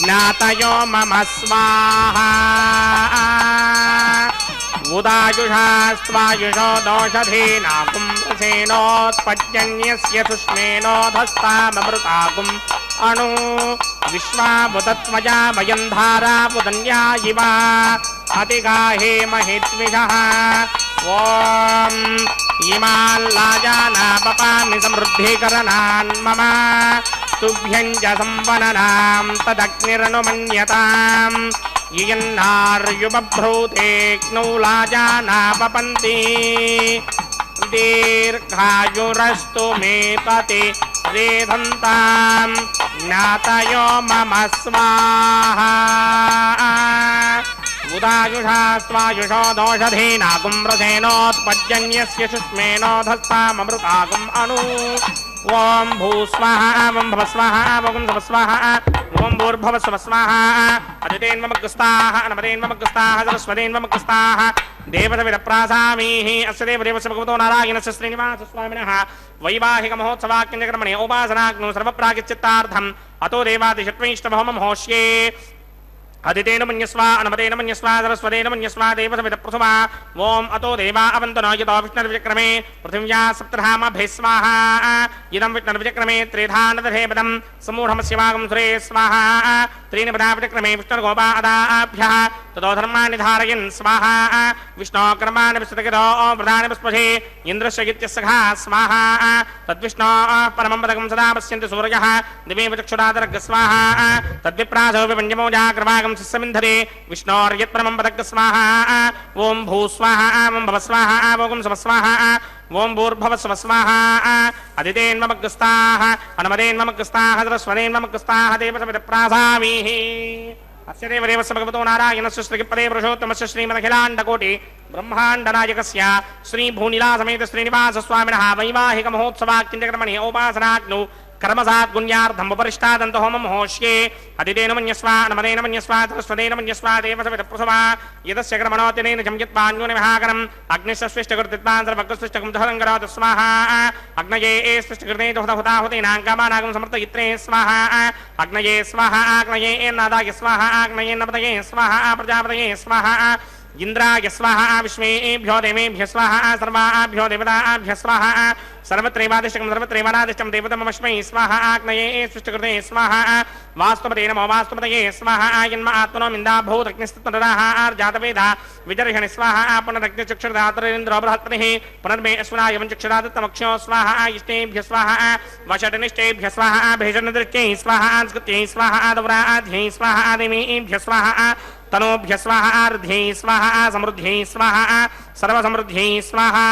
ज्ञातयो मम स्वाहा उदायुषास्त्वायुषो दोषधीनाकुं प्रसेनोत्पद्यन्यस्य सुष्मेनोधस्ताममृताकुम् अणु विश्वावुतत्वजा वयं धारावुदन्या इव अतिगाहे महित्विषः ॐ इमान् लाजानापपामि समृद्धिकरणान् मम तुभ्यं च संवननां तदग्निरनुमन्यताम् ययन्नार्युबभ्रूतेऽग्नौ लाजानापपन्ति दीर्घायुरस्तु मे पतिरेधन्ताम् ज्ञातयो मम स्वाहा उदायुषास्त्वायुषो दोषधीनाकुं रसेनोत्पद्यन्यस्य शुष्मेनोधस्ताममृताकुम् अणु ओम भू स्वाहा ओम भव स्वाहा ओम स्व स्वाहा ओम भूर्भुव स्व स्वाहा अदितेन्ममग्स्ताः अनुमतेन्ममग्स्ताः सरस्वतेन्ममग्स्ताः देवसमितप्रासामीः अस्य देवदेवस्य भगवतो नारायणस्य श्रीनिवासस्वामिनः वैवाहिकमहोत्सवाख्यञ्जकर्मणि उपासनाग्नौ सर्वप्रागिच्चित्तार्थम् अतो देवादिषट्वैष्णवहोमं होष्ये अदितेन मन्यस्व अनुमतेन मन्यस्व सरस्वतेन मन्यस्व देवसमितप्रसुभा ओम अतो देवा अवन्तनो यतो विष्णुर्विक्रमे पृथिव्या सप्तधामभिः स्वाहा इदं विष्णुर्विक्रमे त्रिधानदधेपदं समूढमस्यवागं सुरे स्वाहा त्रीणि पदा विक्रमे विष्णुर्गोपादाभ्यः ततो धर्माणि धारयन् स्वाहा विष्णोकर्माणि विस्तृतगिरो प्रधानि पुष्पे इन्द्रस्य इत्यस्सखा स्वाहा तद्विष्णो परमं पदकं सदा पश्यन्ति सूर्यः दिवेव चक्षुरादरग् स्वाहा तद्विप्रासो विपञ्चमोजाग्रवागं सिस्समिन्धरे विष्णोर्यत्परमं पदग् स्वाहा ओम भू स्वाहा ओम भव स्वाहा ओम स्व स्वाहा ओम भूर्भुव स्व स्वाहा अदितेन्ममग्स्ताः अनुमतेन्ममग्स्ताः सरस्वतेन्ममग्स्ताः देवसमितप्रासामीः अस्य देवदेवस्य भगवतो नारायणस्य श्रीपदे पुरुषोत्तमस्य श्रीमदखिलाण्डकोटि ब्रह्माण्डनायकस्य श्रीभूनिलासमेत श्रीनिवासस्वामिनः वैवाहिकमहोत्सवाख्यञ्जकर्मणि उपासनाग्नौ कर्मसात् गुण्यार्थम् उपरिष्टादन्तो होमं होष्ये अदितेन मन्यस्व अनुमतेन मन्यस्व सरस्वतेन मन्यस्व देवसमितप्रसुभा यदस्य कर्मणोऽत्यनेन चम्यत्वान्योनिमहाकरम् अग्निश्चस्विष्टकृतित्वान् सर्वग्रस्विष्टकं दहरङ्करोत् स्वाहा अग्नये स्विष्टकृते हुताहुतीनाङ्कामानागं समर्थयित्रे स्वाहा अग्नये स्वाहा अग्नये नादाय स्वाहा अग्नये नपतये स्वाहा प्रजापतये स्वाहा ఇంద్రాయ స్వాహ విశ్వేభ్యో దేవేభ్య స్వాహ సర్వాభ్యో దేవతాభ్య స్వాహ సర్వత్రైవాదిష్టం సర్వత్రైవాదిష్టం దేవతమస్మై స్వాహ ఆగ్నయే సృష్టికృతే స్వాహ వాస్తుపతే నమో వాస్తుపతయే స్వాహ జన్మ ఆత్మనో మిందాభూతగ్నిస్తరార్జాతవేద విదర్శని స్వాహ పునరగ్నిచక్షురాత్రేంద్రో బృహత్పతిః పునర్మే అశ్వనాయ వంచక్షురాదత్తమక్షో స్వాహ ఇష్టేభ్య స్వాహ వషటనిష్టేభ్య స్వాహ భేషణదృష్ట్యై స్వాహ స్కృత్యై స్వాహ ఆదవరాధ్యై స్వాహ ఆదిమేభ్య స్వాహ तनोभ्य स्वाहा अर्ध्यै स्वाहा समृद्ध्यै स्वाहा सर्वसमृद्ध्यै स्वाहा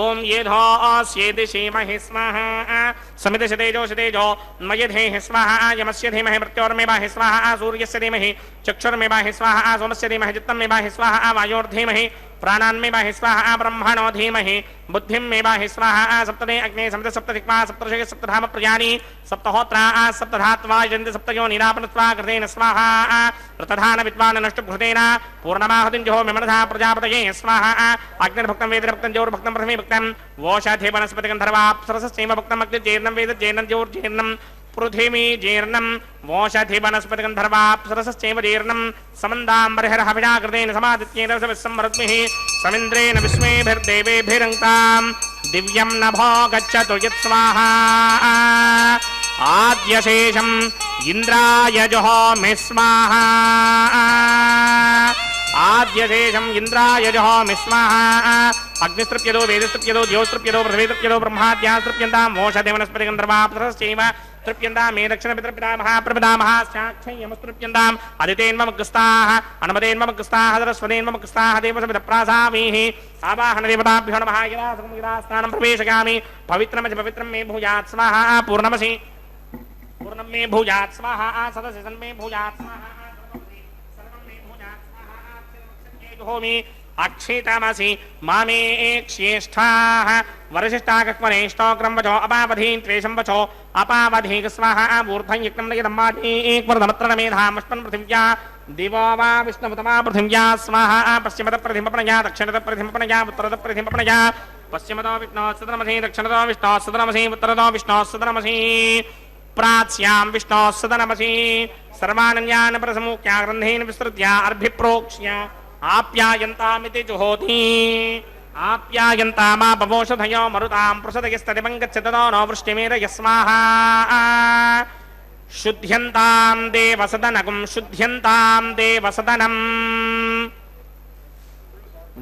ओम येधोऽस्येति श्रीमहि स्वाहा समितशतेजो मयधेः स्वाहा यमस्य धीमहि मृत्योर्मेवाहि स्वाहा सूर्यस्य धीमहि चक्षुर्मेवाहि स्वाहा सोमस्य धीमहि चित्तमेवाहि स्वाहा वायोर्धीमहि प्राणान्मेवाहि स्वाहा ब्रह्मणो धीमहि बुद्धिमेवाहि स्वाहा सप्तदे अग्ने समित सप्तदिक्मा सप्तर्षि सप्तधाम प्रजानि सप्तहोत्रा सप्तधात्वा यजन्ति सप्तयो निरापनत्वा कृतेन स्वाहा रतधान विद्वान् नष्टभृतेन पूर्णमाहुतिं जहोमि मनसा प्रजापतये स्वाहा अग्निर्भक्तं वेदभक्तं ज्योर्भक्तं प्रथमे भक्तं वोषाधे वनस्पतिगन्धर्वाप्सरसस्यैव भक्तं अग्निर्जीर्णं वेदजीर्णं ज्योर्जीर्णं पृथिवी जीर्णं वोषधि वनस्पतिगन्धर्वाप्सरसश्चैव जीर्णं समन्दाम्बरहरहविषाकृतेन समादित्येन विस्संवरद्भिः समिन्द्रेण विश्वेभिर्देवेभिरङ्क्तां दिव्यं नभो गच्छतु यत्स्वाहा आद्यशेषम् इन्द्राय जुहोमि स्वाहा आद्यशेषम् इन्द्राय जुहोमि स्वाहा अग्निस्तृप्यतो वेदस्तृप्यतो ज्योस्तृप्यतो पृथ्वीस्तृप्यतो ब्रह्माद्यास्तृप्यन्तां वोषधि वनस्पतिगन्धर्वाप्सरसश्चैव तृप्यन्तां मे दक्षिणपितृपितामहः प्रपितामहः साक्षयमस्तृप्यन्ताम् अदितेन्ममुग्रस्ताः अनुमतेन्ममुग्रस्ताः सरस्वतेन्ममुग्रस्ताः देवसमितप्रासामीः आवाहनदेवताभ्यो नमः यदा स्नानं प्रवेशयामि पवित्रं मे भूयात् स्वाहा पूर्णं मे भूयात् स्वाहा सदसि सन्मे भूयात् स्वाहा सर्वं मे भूयात् स्वाहा होमि अक्षितमसि मामे एक्ष्येष्ठाः वरशिष्टाकक्वरेष्टोग्रं वचो अपावधीन् त्वेषं वचो अपावधीक स्वाहा ऊर्ध्वं यज्ञं नयदम्माधीक्वरदमत्रमेधामश्मन् पृथिव्या दिवो वा विष्णुवतमा पृथिव्या स्वाहा पश्चिमतः प्रतिमपणया दक्षिणतः प्रतिमपणया उत्तरतः प्रतिमपणया पश्चिमतो विष्णोः सदनमसि दक्षिणतो विष्णोः सदनमसि उत्तरतो विष्णोः सदनमसि प्राच्यां विष्णोः सदनमसि सर्वानन्यान् प्रसमुख्या ग्रन्थेन विस्तृत्य अर्भिप्रोक्ष्य आप्यायन्तामिति जुहोति आप्यायन्तामापवोषधयो मरुतां प्रसदयस्तदिवङ्गच्छततो नो वृष्टिमेरय स्वाहा शुद्ध्यन्तां देवसदनगुं शुद्ध्यन्तां देवसदनम्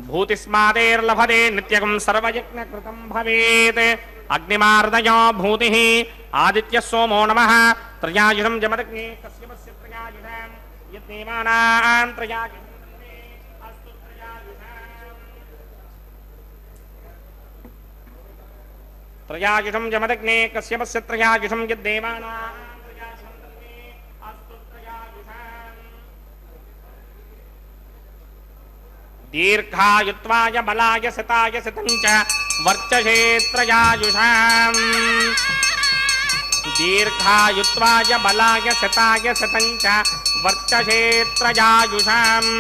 भूतिस्मादेर्लभते नित्यगुं सर्वयज्ञकृतं भवेत् अग्निमार्दयो भूतिः आदित्यः सोमो नमः त्रयायुषं जमदग्ने कश्यपस्य त्रयायुषं यद्देवानां त्रयायुषं त्रयायुषं जमदग्ने कश्यपस्य त्रयायुषं यद्देवानां दीर्घायुत्वाय बलाय शताय शतं च वर्चसे त्रयायुषाम् दीर्घायुत्वाय बलाय शताय शतं च वर्चसे त्रयायुषाम्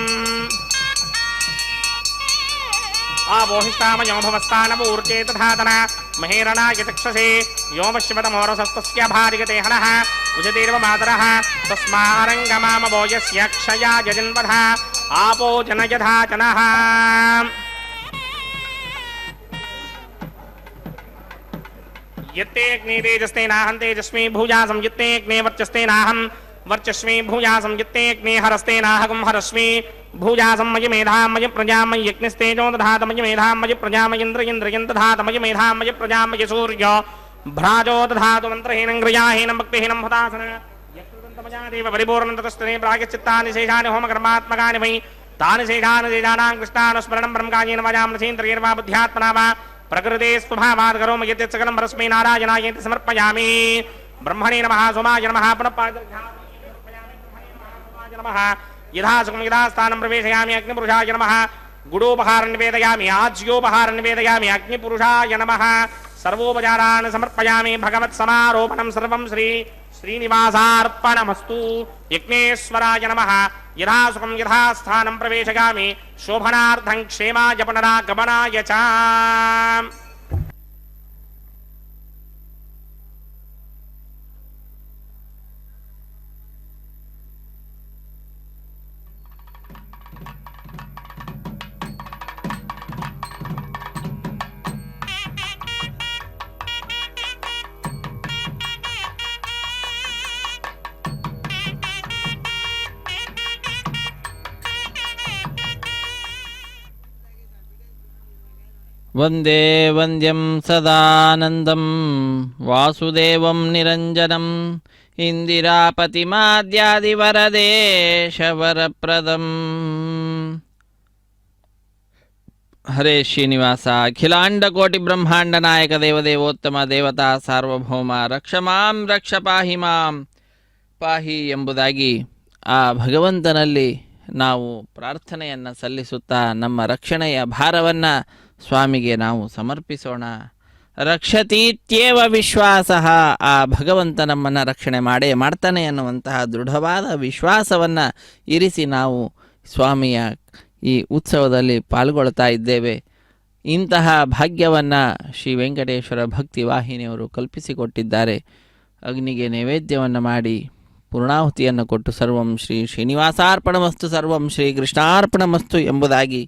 आवोहिष्टामयो भवस्तानपूर्जे तथातन महेरणाय चक्षसे यो वश्यवतमोरसस्तस्य भार्यते हनः उजतीर्व मातरः तस्मारङ्गमामवो यस्य क्षयाय जन्मधः आपो जनयधा जनः यत्ते अग्ने तेजस्तेनाहं तेजस्वी भूयासं यत्ते अग्ने वर्चस्तेनाहं वर्चस्वी भूयासं यत्ते अग्ने हरस्तेनाहं हरस्वी भूयासं मयि मेधां मयि प्रजां मयि यज्ञस्तेजो दधात मयि मेधां मयि प्रजां मयीन्द्रयन्द्रयं दधात मयि मेधां मयि प्रजां मयि सूर्यो भ्राजो दधातु मन्त्रहीनं क्रियाहीनं भक्तिहीनं हुतासन यत्कृतन्तमजादेव परिपूर्णं ततस्तने प्रायश्चित्तानि शेषानि होमकर्मात्मकानि वै तानि शेषानि शेषाणां कृष्णानुस्मरणं ब्रह्मकायेन वाजां रसीन्द्रियैर्वा बुद्ध्यात्मना वा प्रकृते स्वभावात् करोमि यत् सकलं परस्मै नारायणायेति समर्पयामि ब्रह्मणे नमः सोमाय नमः पुनः नमः यथा सुखं यथा स्थानं प्रवेशयामि अग्निपुरुषाय नमः गुडोपहारं निवेदयामि आज्योपहारं निवेदयामि अग्निपुरुषाय नमः सर्वोपचारान् समर्पयामि भगवत्समारोपणं सर्वं श्रीनिवासार्पणमस्तु यज्ञेश्वराय नमः यथा सुखं यथा स्थानं प्रवेशयामि शोभनार्थं क्षेमाय पुनरागमनाय च ವಂದೇ ವಂದ್ಯಂ ಸದಾನಂದಂ ವಾಸುದೇವಂ ನಿರಂಜನಂ ಇಂದಿರಾಪತಿಮಾದ್ಯಾದಿವರದೇಶವರಪ್ರದಂ. ಹರೇ ಶ್ರೀನಿವಾಸ. ಅಖಿಲಾಂಡಕೋಟಿ ಬ್ರಹ್ಮಾಂಡ ನಾಯಕ ದೇವದೇವೋತ್ತಮ ದೇವತಾ ಸಾರ್ವಭೌಮ ರಕ್ಷ ಮಾಂ ರಕ್ಷ ಪಾಹಿ ಮಾಂ ಪಾಹಿ ಎಂಬುದಾಗಿ ಆ ಭಗವಂತನಲ್ಲಿ ನಾವು ಪ್ರಾರ್ಥನೆಯನ್ನು ಸಲ್ಲಿಸುತ್ತಾ ನಮ್ಮ ರಕ್ಷಣೆಯ ಭಾರವನ್ನು ಸ್ವಾಮಿಗೆ ನಾವು ಸಮರ್ಪಿಸೋಣ. ರಕ್ಷತೀತ್ಯೇವ ವಿಶ್ವಾಸ, ಆ ಭಗವಂತ ನಮ್ಮನ್ನು ರಕ್ಷಣೆ ಮಾಡೇ ಮಾಡ್ತಾನೆ ಅನ್ನುವಂತಹ ದೃಢವಾದ ವಿಶ್ವಾಸವನ್ನು ಇರಿಸಿ ನಾವು ಸ್ವಾಮಿಯ ಈ ಉತ್ಸವದಲ್ಲಿ ಪಾಲ್ಗೊಳ್ತಾ ಇದ್ದೇವೆ. ಇಂತಹ ಭಾಗ್ಯವನ್ನು ಶ್ರೀ ವೆಂಕಟೇಶ್ವರ ಭಕ್ತಿ ವಾಹಿನಿಯವರು ಕಲ್ಪಿಸಿಕೊಟ್ಟಿದ್ದಾರೆ. ಅಗ್ನಿಗೆ ನೈವೇದ್ಯವನ್ನು ಮಾಡಿ ಪೂರ್ಣಾಹುತಿಯನ್ನು ಕೊಟ್ಟು ಸರ್ವಂ ಶ್ರೀ ಶ್ರೀನಿವಾಸಾರ್ಪಣಮಸ್ತು ಸರ್ವಂ ಶ್ರೀ ಕೃಷ್ಣಾರ್ಪಣಮಸ್ತು ಎಂಬುದಾಗಿ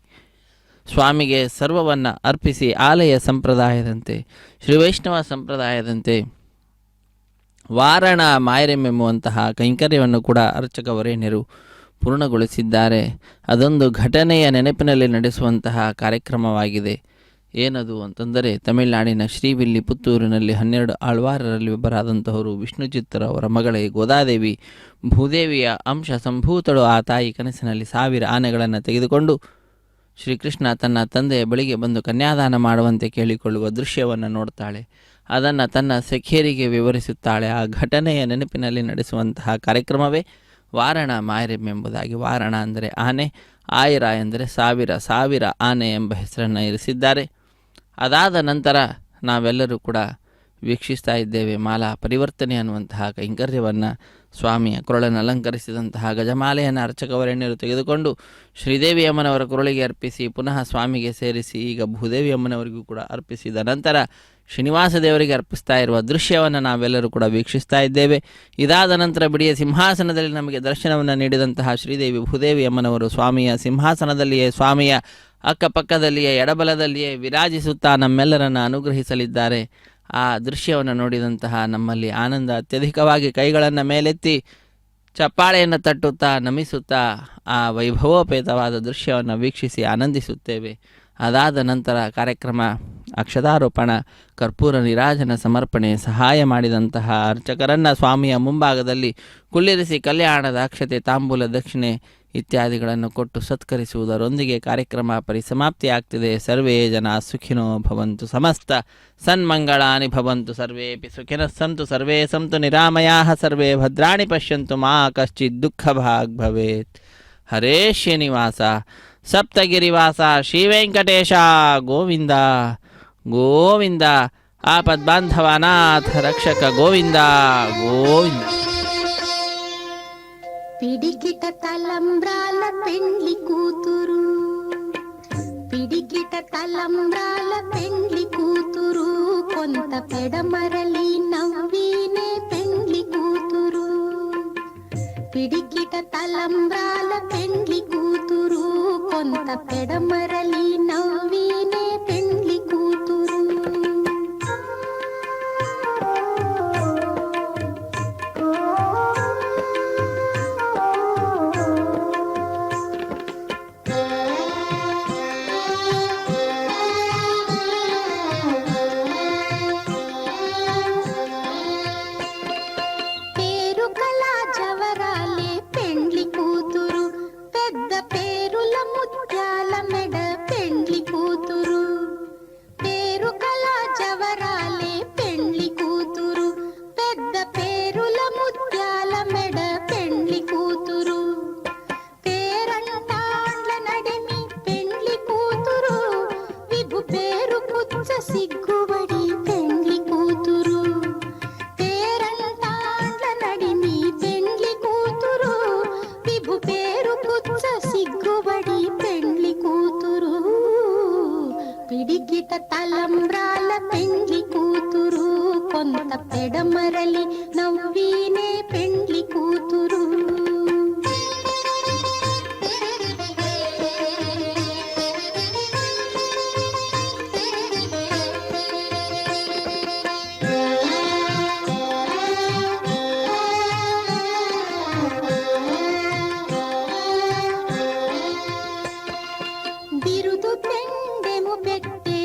ಸ್ವಾಮಿಗೆ ಸರ್ವವನ್ನು ಅರ್ಪಿಸಿ ಆಲಯ ಸಂಪ್ರದಾಯದಂತೆ ಶ್ರೀ ವೈಷ್ಣವ ಸಂಪ್ರದಾಯದಂತೆ ವಾರಣ ಮಾಯರೆಂಬೆಂಬುವಂತಹ ಕೈಂಕರ್ಯವನ್ನು ಕೂಡ ಅರ್ಚಕ ವರೇಣ್ಯರು ಪೂರ್ಣಗೊಳಿಸಿದ್ದಾರೆ. ಅದೊಂದು ಘಟನೆಯ ನೆನಪಿನಲ್ಲಿ ನಡೆಸುವಂತಹ ಕಾರ್ಯಕ್ರಮವಾಗಿದೆ. ಏನದು ಅಂತಂದರೆ, ತಮಿಳುನಾಡಿನ ಶ್ರೀವಿಲ್ಲಿ ಪುತ್ತೂರಿನಲ್ಲಿ 12 ಆಳ್ವಾರರಲ್ಲಿ ಒಬ್ಬರಾದಂತಹವರು ವಿಷ್ಣುಚಿತ್ತರ ಅವರ ಮಗಳೇ ಗೋದಾದೇವಿ ಭೂದೇವಿಯ ಅಂಶ ಸಂಭೂತಳು. ಆ ತಾಯಿ ಕನಸಿನಲ್ಲಿ 1000 ಆನೆಗಳನ್ನು ತೆಗೆದುಕೊಂಡು ಶ್ರೀಕೃಷ್ಣ ತನ್ನ ತಂದೆಯ ಬಳಿಗೆ ಬಂದು ಕನ್ಯಾದಾನ ಮಾಡುವಂತೆ ಕೇಳಿಕೊಳ್ಳುವ ದೃಶ್ಯವನ್ನು ನೋಡ್ತಾಳೆ. ಅದನ್ನು ತನ್ನ ಸಖಿಯರಿಗೆ ವಿವರಿಸುತ್ತಾಳೆ. ಆ ಘಟನೆಯ ನೆನಪಿನಲ್ಲಿ ನಡೆಸುವಂತಹ ಕಾರ್ಯಕ್ರಮವೇ ವಾರಣ ಮಾಯರೆಂಬುದಾಗಿ. ವಾರಣ ಅಂದರೆ ಆನೆ, ಆಯಿರ ಎಂದರೆ 1000 ಆನೆ ಎಂಬ ಹೆಸರನ್ನು ಇರಿಸಿದ್ದಾರೆ. ಅದಾದ ನಂತರ ನಾವೆಲ್ಲರೂ ಕೂಡ ವೀಕ್ಷಿಸ್ತಾ ಇದ್ದೇವೆ ಮಾಲಾ ಪರಿವರ್ತನೆ ಅನ್ನುವಂತಹ ಕೈಂಕರ್ಯವನ್ನು. ಸ್ವಾಮಿಯ ಕೊರಳನ್ನು ಅಲಂಕರಿಸಿದಂತಹ ಗಜಮಾಲೆಯನ್ನು ಅರ್ಚಕವರೆಣ್ಯರು ತೆಗೆದುಕೊಂಡು ಶ್ರೀದೇವಿ ಅಮ್ಮನವರ ಕೊರಳಿಗೆ ಅರ್ಪಿಸಿ ಪುನಃ ಸ್ವಾಮಿಗೆ ಸೇರಿಸಿ ಈಗ ಭೂದೇವಿ ಅಮ್ಮನವರಿಗೂ ಕೂಡ ಅರ್ಪಿಸಿದ ನಂತರ ಶ್ರೀನಿವಾಸ ದೇವರಿಗೆ ಅರ್ಪಿಸ್ತಾ ಇರುವ ದೃಶ್ಯವನ್ನು ನಾವೆಲ್ಲರೂ ಕೂಡ ವೀಕ್ಷಿಸ್ತಾ ಇದ್ದೇವೆ. ಇದಾದ ನಂತರ ಬಿಡಿಯ ಸಿಂಹಾಸನದಲ್ಲಿ ನಮಗೆ ದರ್ಶನವನ್ನು ನೀಡಿದಂತಹ ಶ್ರೀದೇವಿ ಭೂದೇವಿ ಅಮ್ಮನವರು ಸ್ವಾಮಿಯ ಸಿಂಹಾಸನದಲ್ಲಿಯೇ, ಸ್ವಾಮಿಯ ಅಕ್ಕಪಕ್ಕದಲ್ಲಿಯೇ, ಎಡಬಲದಲ್ಲಿಯೇ ವಿರಾಜಿಸುತ್ತಾ ನಮ್ಮೆಲ್ಲರನ್ನು ಅನುಗ್ರಹಿಸಲಿದ್ದಾರೆ. ಆ ದೃಶ್ಯವನ್ನು ನೋಡಿದಂತಹ ನಮ್ಮಲ್ಲಿ ಆನಂದ ಅತ್ಯಧಿಕವಾಗಿ ಕೈಗಳನ್ನು ಮೇಲೆತ್ತಿ ಚಪ್ಪಾಳೆಯನ್ನು ತಟ್ಟುತ್ತಾ ನಮಿಸುತ್ತಾ ಆ ವೈಭವೋಪೇತವಾದ ದೃಶ್ಯವನ್ನು ವೀಕ್ಷಿಸಿ ಆನಂದಿಸುತ್ತೇವೆ. ಅದಾದ ನಂತರ ಕಾರ್ಯಕ್ರಮ ಅಕ್ಷತಾರೋಪಣ, ಕರ್ಪೂರ ನೀರಾಜನ ಸಮರ್ಪಣೆ, ಸಹಾಯ ಮಾಡಿದಂತಹ ಅರ್ಚಕರನ್ನು ಸ್ವಾಮಿಯ ಮುಂಭಾಗದಲ್ಲಿ ಕುಳ್ಳಿರಿಸಿ ಕಲ್ಯಾಣದ ಅಕ್ಷತೆ, ತಾಂಬೂಲ, ದಕ್ಷಿಣೆ ಇತ್ಯಾದಿಗಳನ್ನು ಕೊಟ್ಟು ಸತ್ಕರಿಸುವುದರೊಂದಿಗೆ ಕಾರ್ಯಕ್ರಮ ಪರಿಸಮಾಪ್ತಿಯಾಗ್ತಿದೆ. ಸರ್ವೇ ಜನ ಸುಖಿನೋ ಭವಂತು, ಸಮಸ್ತ ಸನ್ಮಂಗಳಾನಿ ಭವಂತು, ಸರ್ವೇಪಿ ಸುಖಿನಃ ಸಂತು, ಸರ್ವೇ ಸಂತು ನಿರಾಮಯಾಃ, ಸರ್ವೇ ಭದ್ರಾಣಿ ಪಶ್ಯಂತು, ಮಾ ಕಶ್ಚಿತ್ ದುಃಖ ಭಾಗ್ ಭವೇತ್. ಹರೇ ಶ್ರೀನಿವಾಸ. ಸಪ್ತಗಿರಿವಾಸ ಶ್ರೀ ವೆಂಕಟೇಶ ಗೋವಿಂದ ಗೋವಿಂದ. ಆಪದ್ಬಾಂಧವನಾಥ ರಕ್ಷಕ ಗೋವಿಂದ ಗೋವಿಂದ. పిడికిట తలంబ్రాల పెండ్లి కూతురు, పిడికిట తలంబ్రాల పెండ్లి కూతురు, కొంత పెడమరలి నవ్వినే పెండ్లి కూతురు. పిడికిట తలంబ్రాల పెండ్లి కూతురు, కొంత పెడమరలి నవ్వినే పెండ్లి కూతురు. సిగ్గుబడి పెండ్లి కూతురు, పేరంటాండ్ల నడిమి పెండ్లి కూతురు, విభు పేరు పుచ్చ సిగ్గుబడి పెండ్లి కూతురు. పిడికిట తలంబ్రాల పెండ్లి కూతురు, కొంత పెడమరలి నవ్వినే పెండ్లి కూతురు. బిరుదు పెండెము పెట్టే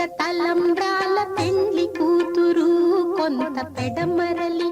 తలంబ్రాల పెండ్లి కూతురు కొంత పెడమరలి